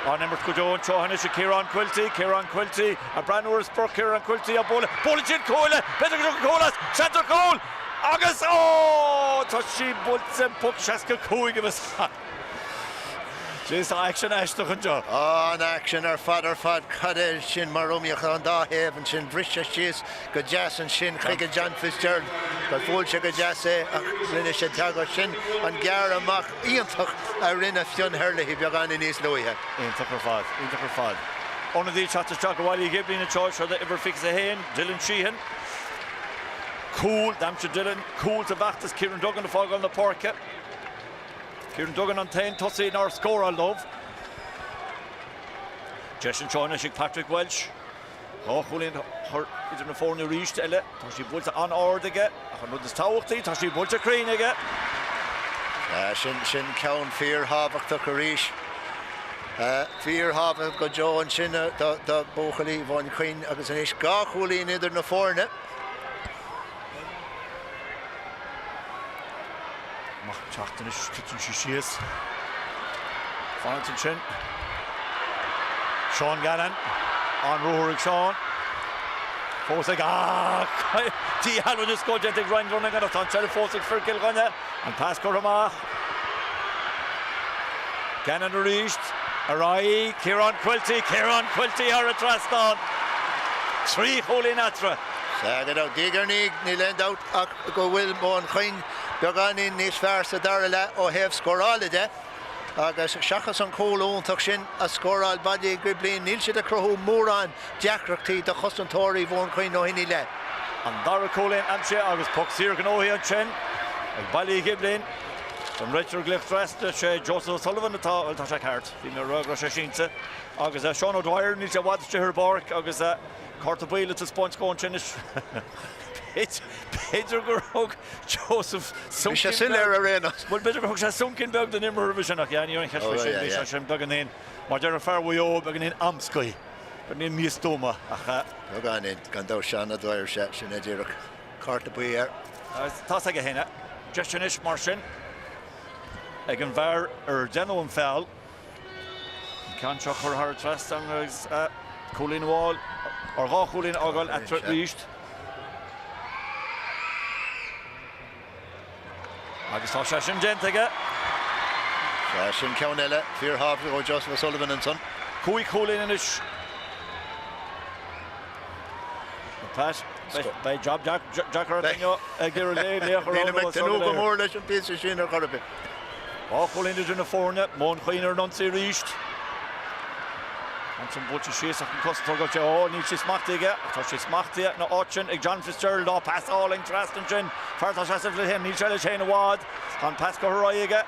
On number go Móin Choinn is Ciarán Quilty, a brand new Spórt Ciarán Quilty a Baile Jin Cóile, better go Cólas, Centre goal, Agus, tá sí bultse puck Seaca Cúig of us. Just action Ashton and Joe. An action fad cadel sin marúmiach an dáhéh an sin brisise síos go jazz an sin chuige John Fitzgerald go fúilte go jazz ach rinne sé teagá sin an gear amach íontach a rinne fion hurlaí beag an in níos luithe. Íontach fad. One of these shots Jack Wiley Ghiblín in charge for the ever fix a hen, Dylan Sheehan. Cool, damn sure Dylan. Cool to back this Kieran Duggan the fog on the Pháirc. Kieran Duggan on 10, Tussy in our score I love. Jessin Choinn Patrick Welsh. Julian her is in the phone reached Elle. Tashi Bulta on ordige. Ach no this tauchti, Tashi Bulta Creenige. Sin count fear havach to Carish. Fear havach go Joe and sin the Bochali Móin Choinn agus an is ga Julian idir na forne. Tráchtairí kitchen shees. Fonton Chin. Sean Gannon on Rohrig Sean. Fosig Tí Halwyn is go gentle grind running on a touch Fosig for Kilgunne and pass Craobh. Gannon reached. Arai Ciarán Quilty are a Traston. 3 holy natra. Sagad out Digernig ni lend out go Will Móin Choinn began in níos fearr sa Dara le ó heh scorála de agus seachas an cóilúntach sin a scoráil Baile Ghiblín níl siad a crothú mórán deacrachtaí de chostantóirí Móin Choinn ó hinní le. An Dara cóilín amse agus puck sir gnóí an sin ag Baile Ghiblín an Richard Glyftrest sé Joseph Sullivan atá sé ceart hí na rugra sé sínte agus Sean O'Dwyer níl sé bhaid ar Pháirc agus Baile to Spórt going finish. Peter Gurhog, Joseph Sunkin. Well, Peter Gurhog has sunken bug the number of vision. Yeah, you ain't catch him bugging in. Marjara Farway, bugging in Amsky, but in Miestoma. Bugging in, Gandoshan, Dwyer Shetson, Edirk, Cartabuyer. Toss like a henna. Justinish Martian. Again, Var or Geno and Fell. Can't shock her hard trust and Colin Wall. Or Colin Ogle at reached. Agus tá sé sin gentige. Sin Ceannais, fear half or Joseph Sullivan and son. Cúig Colin in ish. Pat, by job Jack Ratinho, Ghiblín, Leach more leis an piece of sin or Craobh. Colin is in the forne, Móin Choinn are Nunsi reached. And some butcher shees can cost to go to all needs his machtige. She's machtige no option. John Fitzgerald all pass all interest and Chin. Fartas has to him. Needs to chain a wad. And pass go Royega.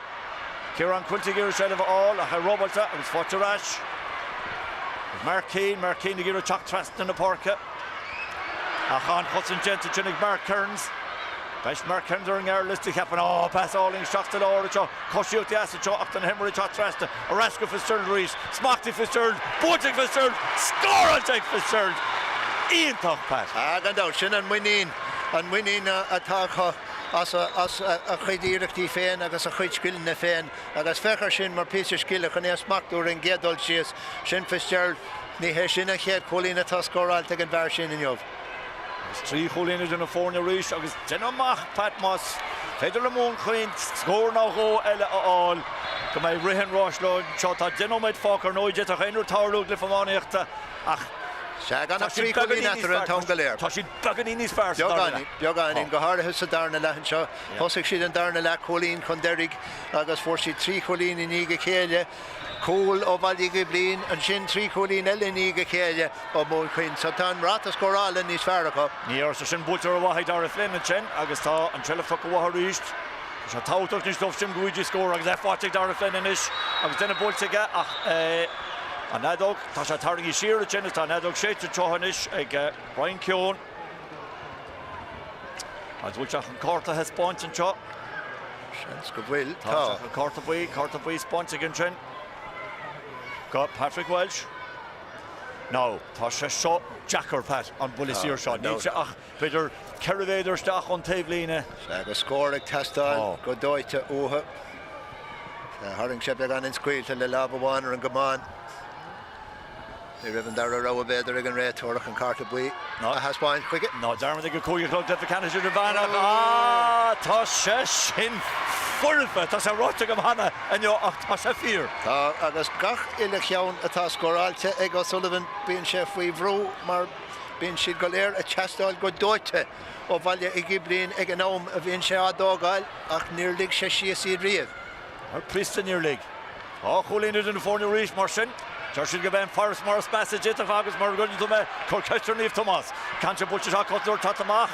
Ciarán Quilty gear side of all. A Roberta. It was Forterash. Mark Keane to give a chuck trust in the Pháirc. A Khan Hudson Gent to Chinnig Mark Kearns. Best Mark Kearns are in our list to happen. Oh, pass all in shots to the order. Koshi out the acid. Upton Hemorrhage hot trust. Araska Fitzgerald Reese. Smarty Fitzgerald. Boating Fitzgerald. Score on Jake Fitzgerald. Ian Tuck pass. Gandoshan and winning attack. As a chuidíireachtaí féin agus a chuid sciilne féin agus fechar sin mar píosa sciile chun é smachtú in gédul síos sin Fitzgerald ní hé sin a chéad cholín atá scóráilte an bhar sin in jobh. 3 cholín in a fórne ríis agus denamach Pat Moss féidir le Móin Choinn scór ná go eile aáil go mé rihan ráislo seo tá denóid fácar nóide a chéanú táirlú glyfamáíochta ach Segan a 3 cholín atar an tom go léir. Tá si bagan í níos fearr Beagán go háirithe sa Darna lehan seo thosaigh siad an Darna le cholín chun deirg agus fuair siad 3 cholín in íge chéile Cúil ó Baile Ghiblín an sin 3 cholín eile in íge chéile ó Móin Choinn sa tá ráta scórála níos fearr acu. Ní or sa sin búltar a bhaid Dara Flynn an sin agus tá an treilefach go bhatha ríist sa táach níos dómh sin gúide scór agus fáteigh Dara Flynn inis agus denna búltaige ach an nadog, tá sé targaí siar a sin tá nadog séite teohanis ag Móin Choinn. As bhúlteach an cárta he spáint an seo. Sin go bhfuil tá cárta buí spáint ag an sin. Got Patrick Welsh. No, tá sé seo Jackar Pat an bula siar seo. Ní sé ach beidir Craobh staach an taobhlíne. Agus scór ag testáil go dóite uathe. Haring sé beag an in scuilte le labháin ar an gomán. Ní raibh an Dara rá beidir ag an ré tuach an carta buí a haspáin chuige. No, Darman ag go cúige clog de Ceannais idir bheanach. Tá sé sin furfa, tá sé ráte go hana anneo ach tá sé fír. Tá agus gach ile cheann atá scóráilte ag O'Sullivan bíonn sé faoi bhrú mar bíonn siad go léir a teastáil go dóite ó bhaile i Ghiblín ag anóm a bhíonn sé á dógáil ach níor lig sé síos iad riamh. Ar prísta níor lig. Cholín idir na fórne ríis mar sin. Siad go bheith Pháirc mar spasage it agus mar gunn tú me Crócaigh níomh Tomás. Can se bute a cotúir tatamach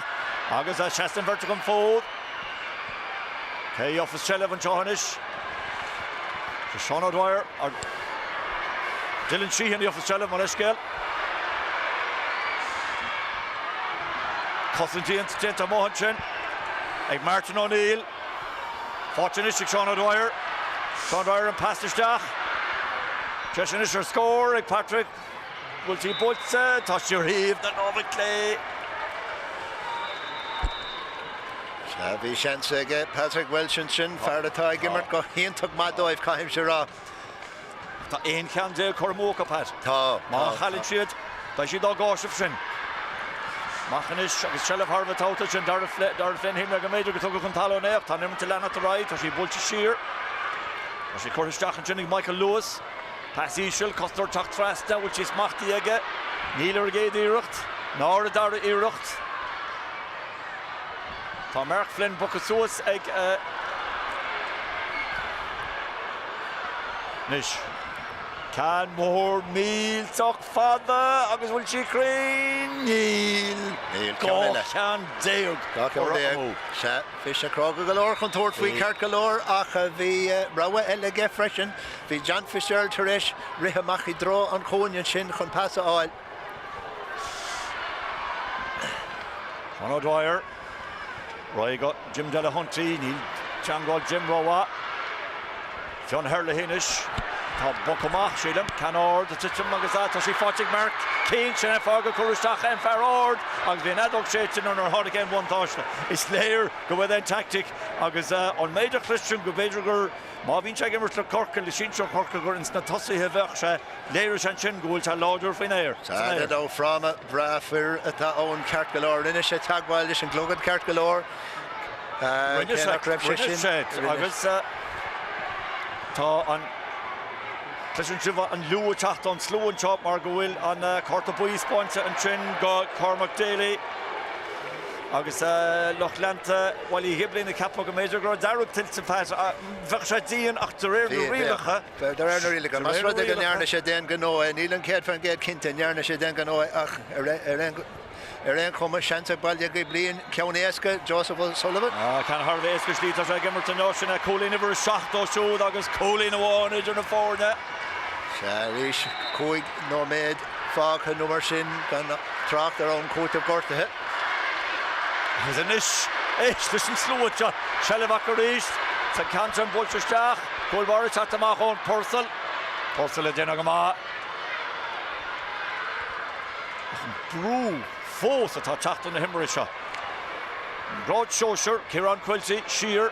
agus a chestan verte go fód. Cé office Chellah an Chohannis. Sean O'Dwyer or Dylan Sheehan the office Chellah mar iscéal. Constantine Tinta Móin Choinn ag Martin O'Neill. Fortunistic Sean O'Dwyer. Sean O'Dwyer and Pastisteach. Cheshire score ag Patrick. Will see Boltsa. Tosh your heave the Nova Clay. Bhí seansa aige Patrick Welchin sin fearratá gimmart go hionntach madóibh caiim sé rá. Tá aon cean dé Cormóca Pat. Tá. Má chalinn siad, tá siad á gáisih sin. Machanis agus Chellah Harvah táta sin Dara Flynn himra go méidir go tugadh chun taló néach, tá nimmt lena a ráid, tá sí búlte sír. Tá sí chuirteach an sin ag Michael Lewis. Pas ísisiil costar tacht freasta, bhfuil sí smachtaí aige. Níl ar géad íireacht, ná a Dara íireacht. Tá Mark Flynn bucha suas ag Nis. Can mór mílteach fada agus bhfuil sí crin níl. Go cean déag. Ga cean déag. Se fi sé Crócaigh go leor chun tóir faoi ceart go leor ach a bhí rogha eile ge freisin. Bhí John Fitzgerald tar éis rithe amach I dro an Choinn sin chun pasa áil. Sean O'Dwyer. Roy got Jim Delahunty, Neil Changal Jim Rowa. John Hurley-Hinish. Tá Bucamach sílim, Canord, the Ticham Magazata, she fought Mark Keane, Shanna Fargo, Kurustach, and Farord, agus bhí adult shaitin on her hard again one thousand. It's layer go with that tactic, agus on major Christian go Bedriger, Marvin Chagimmer to Cork and the Shincho Corkagur and Snatossi Hevercha, layer Shanchin goal to Lauder Finair. Sado from a Brafir at the own Cartgalore, Inish Tagwildish and Glogan Cartgalore. Agus tá an Cluiche Siva an Lua Chacht on Slow and Chop Margowil on Corta Boy sponsor and Chin got Cormac Daly. Agus Lochlanta while he Ghiblín the cap of a major girl Dara tilts and pass Vershadian after Rilacha. There are no really good. Mas rud ag an Yarna sé den ganoe Níl an céad fan géad cinnte Yarna sé den ganoe ach Iomána chuma seanta baile Ghiblín Ceannais Joseph O'Sullivan. Can Harvey Esca slítar sé gimmert an nosin a Colin over shacht ó siúd agus Colin Amháin idir na fórne. Rís cúig nóméid fácha numar sin gan tracht ar an cúta gortathe. Is an ish leis an slúte Chellah rís sa cantan Bolteisteach Cúlbar tatamach ón Púrthal a déna go má. Brú fós atá teacht an na himire seo. Rád Sóisir, Ciarán Quilty, Shear.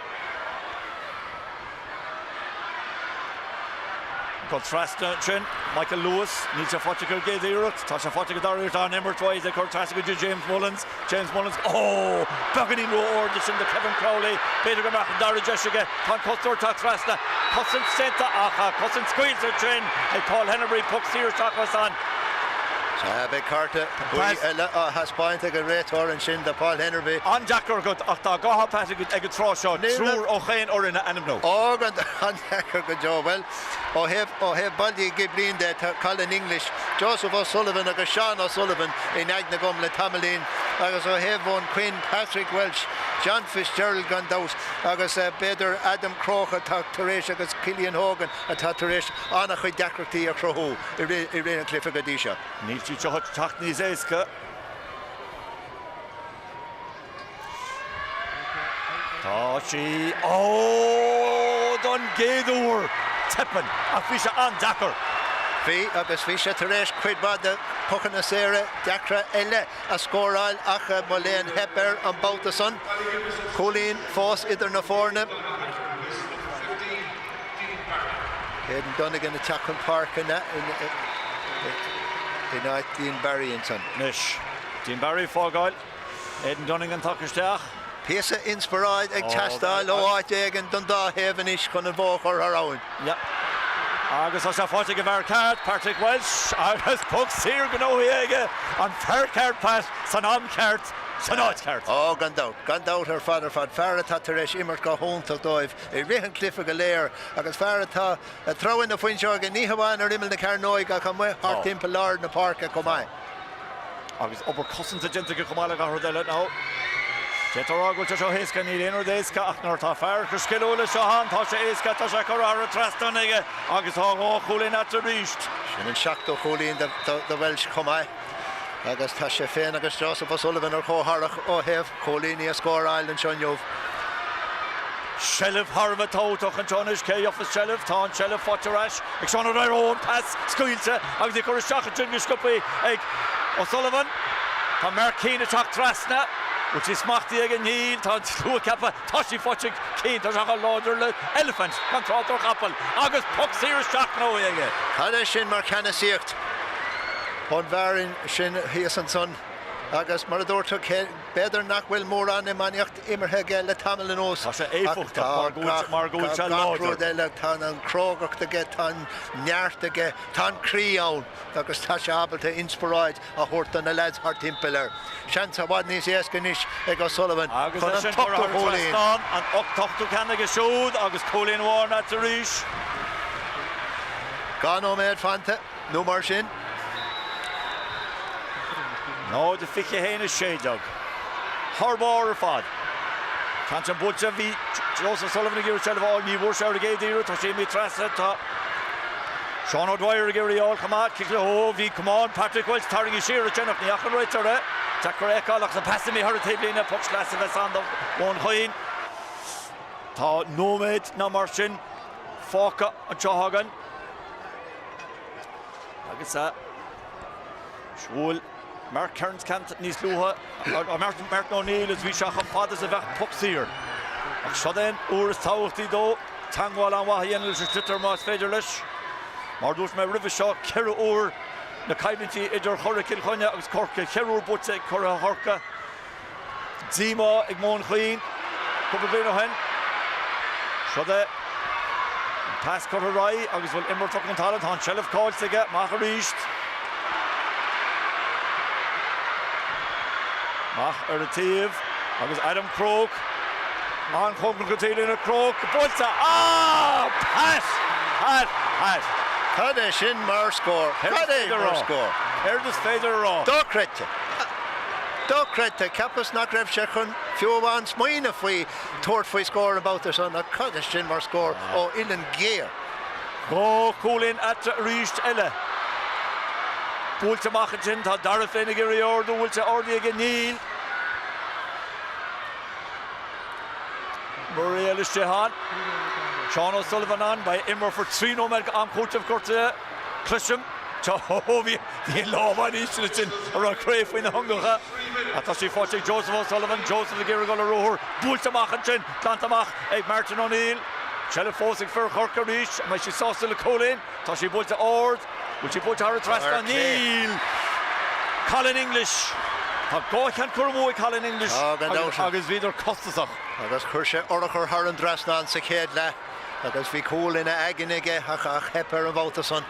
Got Trasta sin, Michael Lewis, níl sé fáte go géad íireacht, tá sé fáte go darir tá nimmert twice ag chuir Trasta go James Mullins, beganí nó ordas in the Kevin Crowley, Peter go meach Dara Jessica, tá cosúir tá Trasta, cosan senta acha, cosan squeiltar sin, ag Paul Henry puck sír tachasan. Big Carta, has point ag a réitor an sin de Paul Henry. An Jackar go ach tá gáha pat ag a tráseo, trúr ó chéin orina anam nó. An Jackar go jo, well, ó heb bailí Ghiblín de Colin English, Joseph O'Sullivan agus Sean O'Sullivan in agna gom le Tamalín, agus ó heb von Quinn Patrick Welch, John Fitzgerald gan daus, agus beidir Adam Crócaigh tá taréis agus Cillian Hogan a tá taréis anna chuid deacrachtaí a Crócaigh I ré an clifa go dí seo. Níl tí teach tacht níos éasca. Tá sí don géadúr tippin a bhí sé an Dakar. Bhí agus bhí sé tar éis cuid bad de puchan na séire deacra eile a scóráil ach mo léon hepper an bátasan. Cúlín fós idir na fórne. Aidan Donegan na Chapman Park Tonight, Dean Barry and son. Nish. Dean Barry fágáil. Aidan Dunningan takisteach. Pesa inspired ag tastal ó áit ag an Dundá heaven-ish chun an bhóchar around. Yep. Agus as a fáte go bhar card, Patrick Welsh, agus pug sir go nóhiige an fair card pass, san am card, san áit card. Oh, gandát ar fad Fearr tá tar éis immert go hónta dóibh I rihan clifa go léir agus Fearr tá throin na foin seo go níhamháin ar imil na Ceannais ga chum hart timp lard na Pháirc go mai. Agus obair cosanta gente go chumála go hurdaile ná. Jetaragul to Hésca ní léonar d'éisca ach nuair tá Fearr go sciúla seo han tá sé éisca tá sé chur ar trastánaige agus tá gá Choilín at a ríist. Sin an seachtó Choilín de Welsh go mai. Agus tá sé féin agus Joseph O'Sullivan ar chóthach ó heh Choilín í a scór ail an seonneomh. Shelf Harva tóach an Jonas cé office Shelf tá an Shelf fotarás ag sean ar own pass scuilte agus ag chuir seachtain go scopaí ag O'Sullivan tá Mercín a teach trasna which is smachtaí ag an níl tá slua cappa tá sí fote cín tá seach a láidir le elephant gan trátar capal agus puck sír seach nó aige. Tá sin mar chena síocht chun bharin sin híos an son agus mar a dúirteach beidir nach bhfuil mór an imaníocht imirthe ge le tamil an os. Tá sé éifeachta mar gúil se láidir. Eile tá an Crócaigh aige tá neart aige tá Craobh agus tá sé abalta inspiráid a thuirt an na lads thar timpeall. Sean sa bhd níos éasca níos ag O'Sullivan agus chun an sin tuchtú Choilín. an 8 cena go siúd agus Choilín mhór na a ríis. Gan ó méid fanta nó mar sin. No, de fiche héine séideag. Harbáir ar fad. Cant an bute bhí Joseph Sullivan a ggéir teilbháil ní bhór se ar a géadíú tá sé mí trasa tá Sean O'Dwyer a ggéir áil chamá cic le hó bhí cumán Patrick Welsh taring I siar a teannach ní achan réitare tá Craobh ach sa pasta mí thar a tablína puck leas a bheits an Móin Choinn. Tá nóméid na mar sin fáca an teohagan. Agus a siúil Mark Kearns cant níos luha Mark O'Neill is bhí seach an fad is a bheith puck sír. Ach seo den úras táhachtaí dó tangáil an waithíon leis a titar más féidir leis. Mar dúirt me ribh seo ceithre úr na caiimlintí idir Chrócaigh chuine agus Corca ceithre bute ag chur a Thorca. Díma ag Móin Choinn cúpla bliain ó hen. Seo de pass chur a rai agus bhfuil imirteach an talamh tá Shelf cáilte maith a ríist. Mach ar a tíomh agus Adam Crócaigh an chumgan go tíoine na Crócaigh bulta pass. Cad é sin mar scór. Cad é mar scór. Is féidir rá. Dócrete cappas nach raibh sé chun fiúháin smaoine faoi tuairt faoi scór an bouta son a cad é sin mar scór ó inan géir. Go Choilín at a ríist eile. Búilte machchan sin tá Dara féin ag iarú ordu bhúilte ordaí ag níl. Murray eile Shehan. Sean O'Sullivan an by immer for 3-0 meg an Coach of Curta Cluiche. Hí lábhaid ísle sin ar an Craobh faoin na hungacha. A tá sí fáte Joseph O'Sullivan, Joseph ag iarú go le rúthir. Búilte machchan sin, plantamach ag Martin O'Neill. Shelf fósig fear Chorca ríis, mai sí sásta le Choilín. Tá sí búilte ord. Will she put her trust on Neil? Colin English. Tá gáchan curmú Colin English. Agus bhíidir costasach. Agus chuir sé orchar thar an drasna an sa chéad le. Agus bhí Choilín aige ach hepar an bhóta son.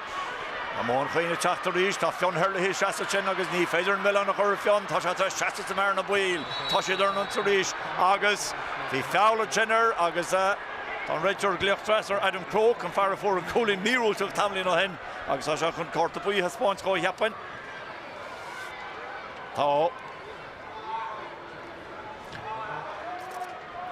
Móin Choinn Tráchtairí tá fion hurla hí seasa sin agus ní féidir an mille nach chur fion tá sé seasa mar na buil. Tá sé ar an taríis agus bhí feála sinnar agus an réitir gliochttrasar Adam Crócaigh an fear fór an Choilín míúilteach tamlín ó hen agus tá se chun corta buí a spáint go heapan. Tá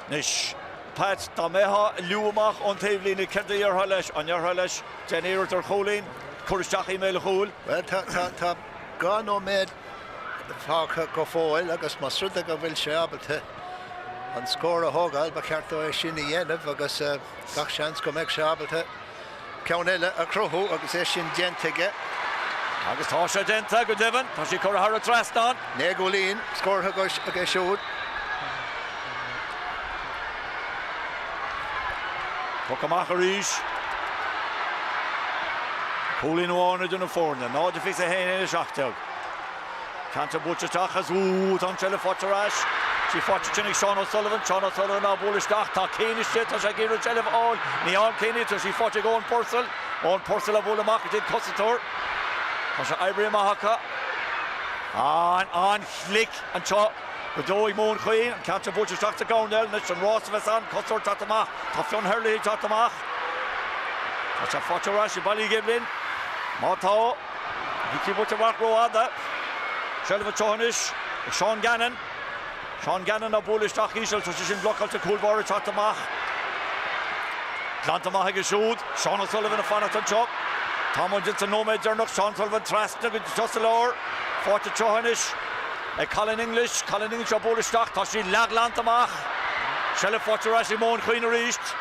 Nis Pat tá métha luúamach an taobhlína ceirdaí ar leis an neartha leis den éireann ar Choilín chuiristeach í méle chúil. Well tá gan ó méid fácha go fóil agus má sruda go bhfuil sé abalta an scór a thógáil ba ceartó é sin i dhéanamh agus gach seans go méid sé abalta ceann eile a cruthú agus é sin déntaige. Agus tá sé dénta go devan, tá sí chur a trasán. Né Ghiblín scórtha go a siúd. Tuach amach a ríis. Cúlín Iomána dúna fórna. Náid fix a héine in seachteag. Canta búteach as an sele fotarás. Sí fáte sinnig Seán O'Sullivan á búlisteach tá céine shit a sé gíú sele all. Ní an céine tá sí fáte go an Púrsail a búlamach did Cossatór. Tá sé Ibre Mahacha. An flick an seo go dóigh Móin Choinn canta búteach a gándel nes an Rásfas an Cossatór tatamach. Tá Fionn Hurley tatamach. Tá sé fotarás I Baile Ghiblín. Mátá. Hí búteach roada. Shelva Chonis, Sean Gannon á búlisteach ísal tá sin blocáilte cúlbáir tatamach. Glantamach ag siúd, Seán O'Sullivan a fanat an seo. Tá muid an nóméid dearnach Seán Sullivan trasna go just a leir. Fáte Chonis Colin English á búlisteach tá sí leaglantamach. Shelva fotarás I Móin Choinn a ríist.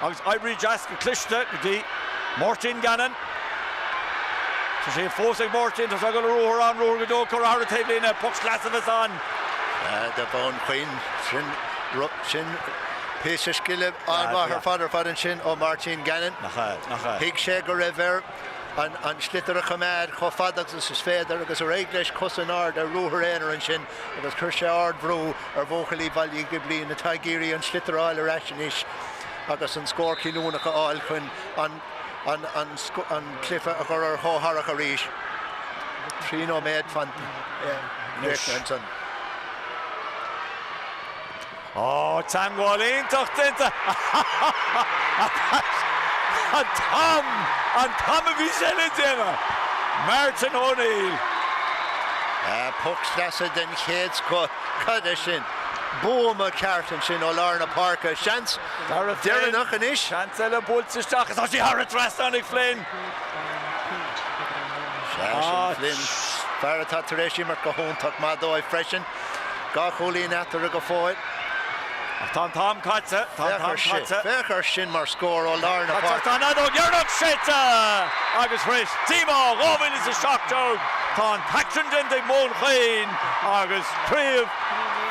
Agus Ivory Jask go Cluiche go dtí. Martin Gannon. So sé fósig Martin, tá go ruúr an ruúr go dó choráir a tablína pucks glasafas an. The Móin Choinn sin písa skille an fadar sin ó Martin Gannon. Hiig sé go raibh an slittar a chaméid cho fadagus is féidir agus a réigleis cosanard a ruúr éanaar an sin agus chuir sé ard brú ar bhóchalí Baile Ghiblín na taigéirí an slittar áil a reisinís agus an scór cinúnach áil chun an clifa a chur ar thótharach a ríis. Trí nóméid fan Nielsen. Tangáil iontocht dinta. An Tom a bhí sile déine. Martin O'Neill. Pucks lasa den chéad cad sin. Boom a carton sin ó Lárna Pháirc chance. Dearnach an ish. Chance eile búlteach as tá sí thar a trastánig Flynn. Flynn. Fear tá tar éis mar go hóntaach má dóibh freisin. Gá cholín etar a go fáid. Tá Tom Catsa. Fechar sin mar scór ó Lárna Pháirc. Tá nadó Gearnach Sita agus Chris. Tímá Rómhain is a seachtó. Tá taction dindig Móin Choinn agus Craobh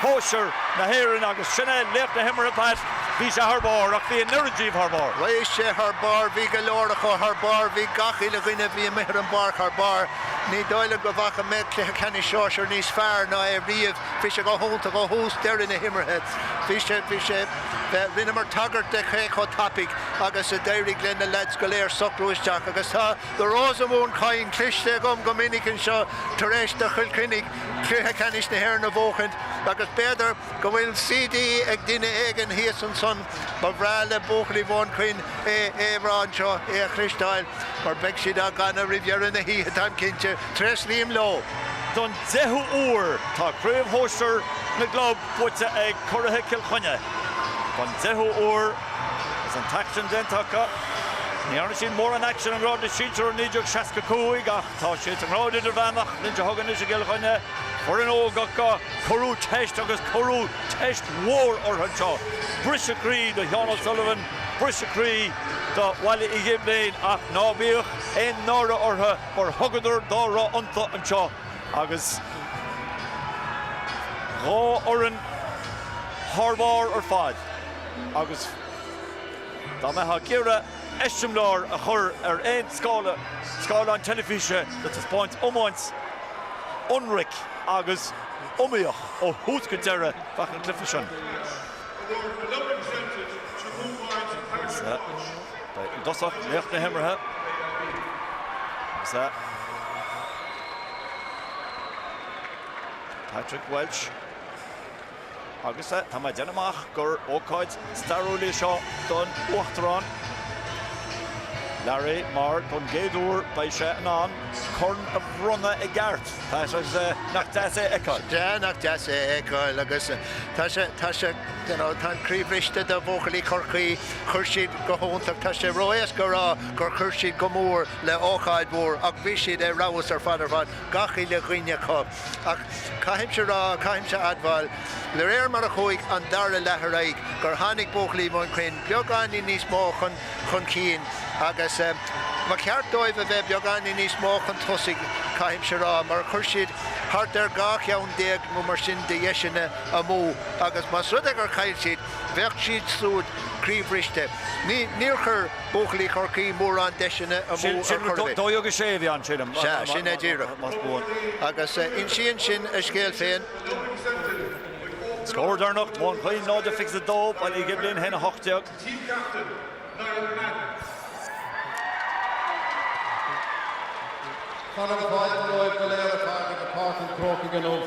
Hóisir na hÉireann agus sinna leach na himar a pat. Bhí sé tharbáir ach bhí an nuirtíomh tharbáir. Bhí sé tharbáir bhí go leor chu tharbáir bhí gachaí le gine bhí mithir an bar tharbáir. Ní dóile go bhacha méid cléthe Ceannais Sóisir níos fearr ná é riamh bhí sé go hónta go hús deir na himmarhead. Bhí sé rinne mar tagart de ché chu tapig agus a d'éirigh le na lads go léir socrúisteach agus tá do Rósa Móin Choinn Cluiche go minic an seo tar éis de chuilcrinnig cléthe Ceannais na hÉireann a bhóchant agus beidir go bhfuil CD ag duine éigean híos an son mar bhrá le bóchalí Móin Choinn rán seo a christáil mar beag siad a gan a ribhear na hí a tam cinnte tres líam lo. Don 10 uair tá Craobh Hóisir na glob buite ag Crócaigh Kilchunne. Don 10 uair is an taction dentacha. Ní arna sin mór an action an rád na sítear an níideach 65 ach tá siad an rád idir bheannach ninja hagan is a Kilchunne. For an ógacha chorú teist agus chorú teist mhór ortha seo. Brisacrí do Seán O'Sullivan, Brisacrí do Baile Ghiblín ach nábíoch é nára ortha mar thugadidir Dara ionta an seo. Agus rá oran tharbáir ar fad. Agus tá me ha gíre eistimlár a chur ar éon scála an telefíse dat is point ómáins unric agus umíoch ó húsca deire bach an clifa sin. Dosach leocht na himmarthe. Patrick Welch. Agus tá mai denamach gur ócáid starúla seo don uachtarán. Larry mar don géadúr bei sé an chun a bhrunna I gceart. Tá sé nach deasa eáil. Nach deasa eáil agus tá sé tá críomhiste do bhóchalí Crócaigh chuir siad go hóntaach tá sé roias go rá gur chuir siad go mór le ócáid mór ach bhí siad é ráhas ar fad gachaí le ghuine chub. Ach caiim se admhail le réir mar a chuig an Dara lethraigh gur tháinig bóchalí Móin Choinn beagán níos mó chun cín agus má ceart dóibh a bheith beagán níos mó chun tosaigh caiim se rá mar chuir siad Hart gach iawn deg mar sin de iesine a mó agus mas rud ag chail siad bheith siad súd críomhrichte. Níor bóchalí Corcaigh mór an deisine a mó ar dó agus sé bhí an sin. Sin é díire. Agus in sin a scéal féin. Scór Darnach, Móin Choinn náid a fix a dó, Baile Ghiblín hen a hochtteag. Conor Fáid roiid go léir a Pháirc a Pháirc an Crócaigh an óh.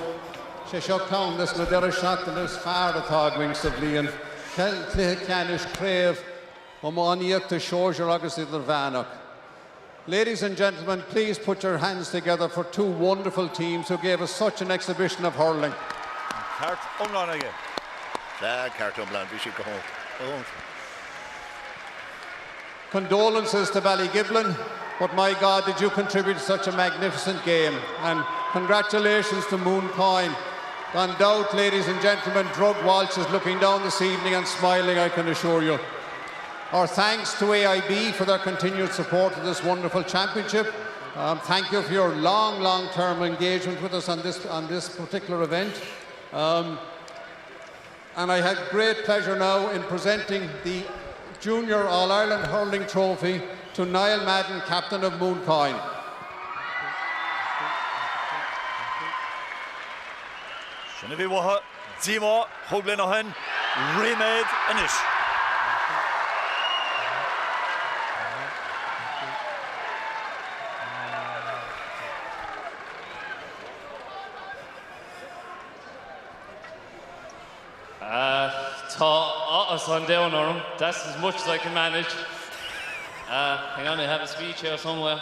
sé seo countess na deire seachtanas fear atá going sa bblion. Cluiche Ceannais Craobh ó máíochta Sóisir agus idir bheanach. Ladies and gentlemen, please put your hands together for two wonderful teams who gave us such an exhibition of hurling. Cart Umlan again. Cart Umlan, we should go home. Condolences to Baile Ghiblín, but my God, did you contribute to such a magnificent game. And congratulations to Móin Choinn. Gone doubt, ladies and gentlemen, Drug Walsh is looking down this evening and smiling, I can assure you. Our thanks to AIB for their continued support of this wonderful championship. Thank you for your long-term engagement with us on this particular event. And I have great pleasure now in presenting the Junior All-Ireland Hurling Trophy to Niall Madden, captain of Móin Choinn. Sinna bhí watha, Díomá, Thóglin ó hen, Riméid inis. On down on them. That's as much as I can manage. Hang on, I have a speech here somewhere.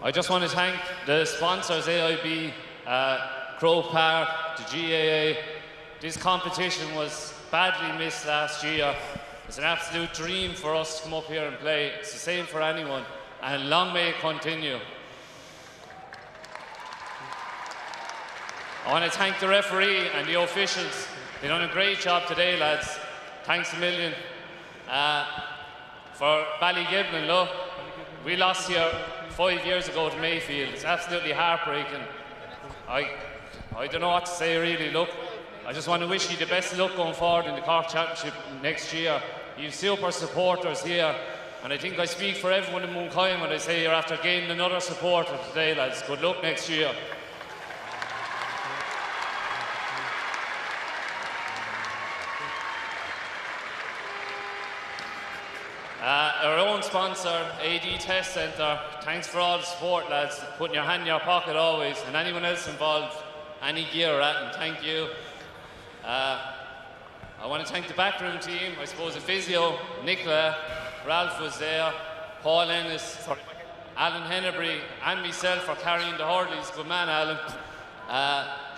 I just want to thank the sponsors, AIB, Craobh Park, the GAA. This competition was badly missed last year. It's an absolute dream for us to come up here and play. It's the same for anyone, and long may it continue. I want to thank the referee and the officials. They've done a great job today, lads. Thanks a million. For Baile Ghiblín, look, we lost here 5 years ago to Mayfield. It's absolutely heartbreaking. I don't know what to say really, look. I just want to wish you the best of luck going forward in the COR Championship next year. You've super supporters here, and I think I speak for everyone in Móin Choinn when I say you're after gaining another supporter today, lads. Good luck next year. Our own sponsor, AD Test Centre, thanks for all the support, lads. Putting your hand in your pocket always, and anyone else involved, any gear or anything, thank you. I want to thank the backroom team, I suppose the physio, Nicola, Ralph was there, Paul Ennis, Alan Hennebury, and myself for carrying the hurdles. Good man, Alan.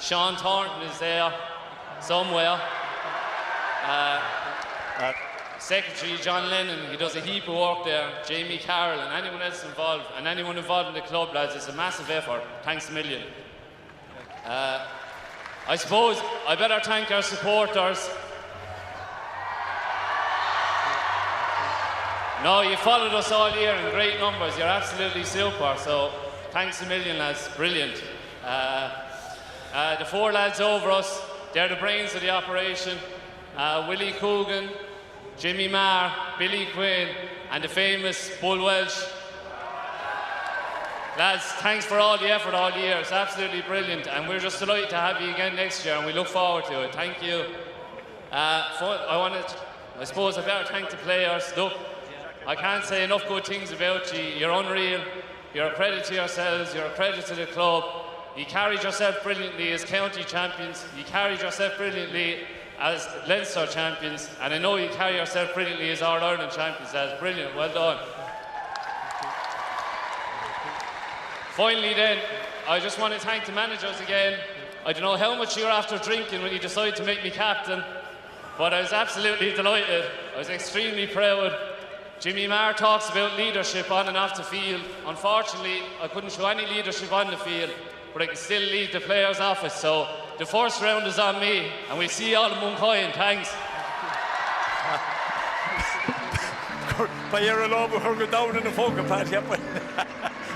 Sean Thornton is there somewhere. Secretary John Lennon, he does a heap of work there. Jamie Carroll and anyone else involved, and anyone involved in the club, lads, it's a massive effort. Thanks a million. I suppose I better thank our supporters. No, you followed us all year in great numbers. You're absolutely super. So thanks a million, lads. Brilliant. The four lads over us, they're the brains of the operation. Willie Coogan, Jimmy Marr, Billy Quinn, and the famous Bull Welsh. Lads, thanks for all the effort all year. It's absolutely brilliant, and we're just delighted to have you again next year, and we look forward to it. Thank you. I suppose I better thank the players. Look, I can't say enough good things about you. You're unreal. You're a credit to yourselves. You're a credit to the club. You carried yourself brilliantly as county champions. You carried yourself brilliantly as Leinster champions, and I know you carry yourself brilliantly as All-Ireland champions. That's brilliant, well done. Finally then, I just want to thank the managers again. I don't know how much you were after drinking when you decided to make me captain, but I was absolutely delighted. I was extremely proud. Jimmy Marr talks about leadership on and off the field. Unfortunately, I couldn't show any leadership on the field, but I can still lead the players' office, so the first round is on me, and we'll see you all in Móin Choinn. Thanks. By your love, we're going down in the focus pad, yep.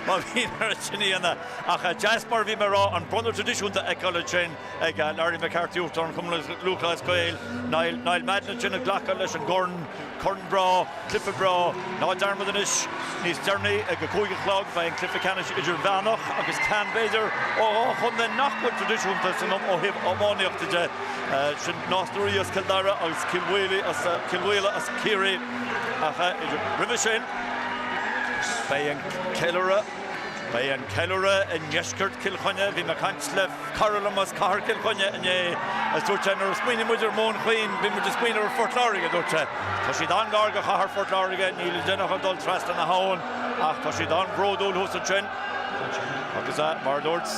má bhín ar sinníana ach Jasper bhí mar rá an brunner tradiisiúnta ag coile sin ag Larry McCarthy útar an cumla Lucas Coil Niall Madden sin a ghlacha leis an Corn bra, Clifford bra, ná darmad inis níos dearnaí ag go cúige chlog ba an Clifford Ceannais idir bheanach agus can béidir ó chun na nachfuil tradiisiúnta san ó hibh ómáíochtaide sin Tráchtairí as Dara agus Kilwheely as Ciarraí ach idir ribh sin ba an Ceilire in Neskert Kilchoine, bhí me cant le Carlam as Car Kilchoine in as dúirte ar spuoine muidir Móin Choinn, bhí mu spuoine ar Fort Láirige dúirte. Tá si dá garga chahar Fort Láirige, níl dénach an dul trasta na hain, ach tá si dá gródúil húsa sin. Agus mar dúirt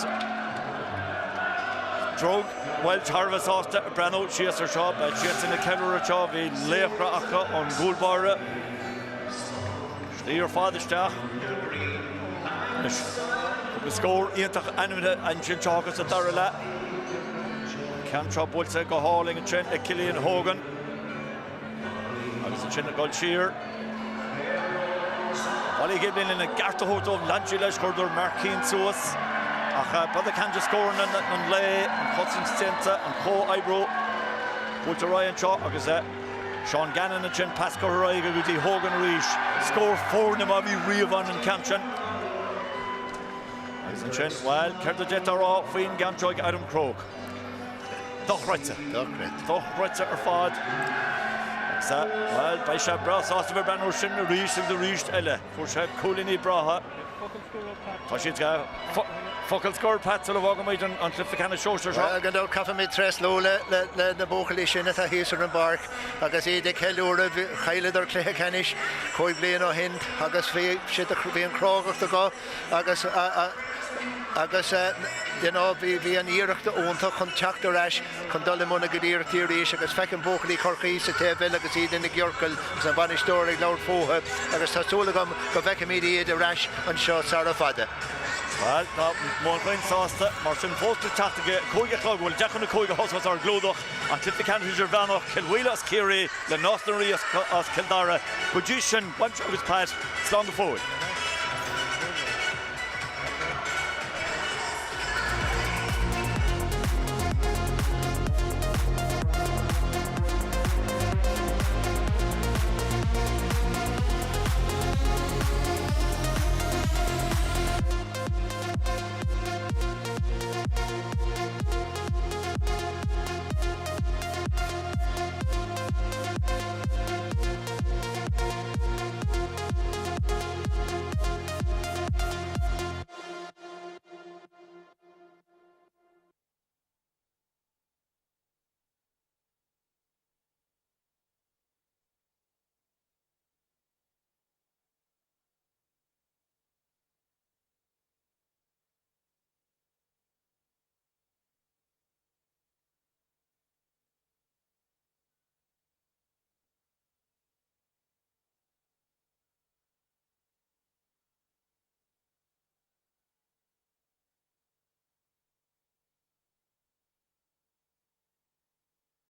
Drog, well Tarvas ásta a Brano, sias ar seo, sias in na Ceilire seo, bhí léachra acha an gúlbáire. Slí ar fádisteach. The score íontach anmide an sin teachas a Dara le. Ceantrá builte go háling an sin ag Cillian Hogan. Agus an sin a gáil siar. Baile Ghiblín in a gartathótó lanchi leis chuidir Marcín suas. Ach bad a canja scoring an le, an Hudson Stenta, an Ibro. Builte Ryan seo agus Sean Gannon an sin Pascal Roig a gutí Hogan Rish. Score 4 na ma bhí riamh an Campton. Well, Cerda Jetará faoin Gantroig Adam Crócaigh. Dochreite ar fad. Well, by se bras ásta bhar ben sin na ríist ag de ríist eile. Fuair se cúlaní bratha. Tá siad ga focail scór pat a bhága méid an Clifford Ceannais Sóisir seo. Gan dul cafa mid tres ló le na bóchalí sinna a híosar an barc agus iad ag ceiliúra chailead ar Cluiche Ceannais cóig bliain ó hin agus bhí siad bhí an Crócaigh do go agus bhí an íireachta ónta chun teachtar eis chun dul imúna go dtíir éis agus feiceann bóchalí Chrócaigh sa taobh agus iad in na gheorcail san banistóir ag leabhar fótha agus tásúla go bheiceann iad ar eis an seo sara fada. Well, Móin Choinn sásta mar sin fósta teachtaige cúige chlog bhfuil dechan na cúige hosmas ar glúdach an Clifford Ceannais idir bheanach Kilwheely as Ciarraí le Tráchtairí as Dara. Go dtí sin baint agus páid slán go fóil.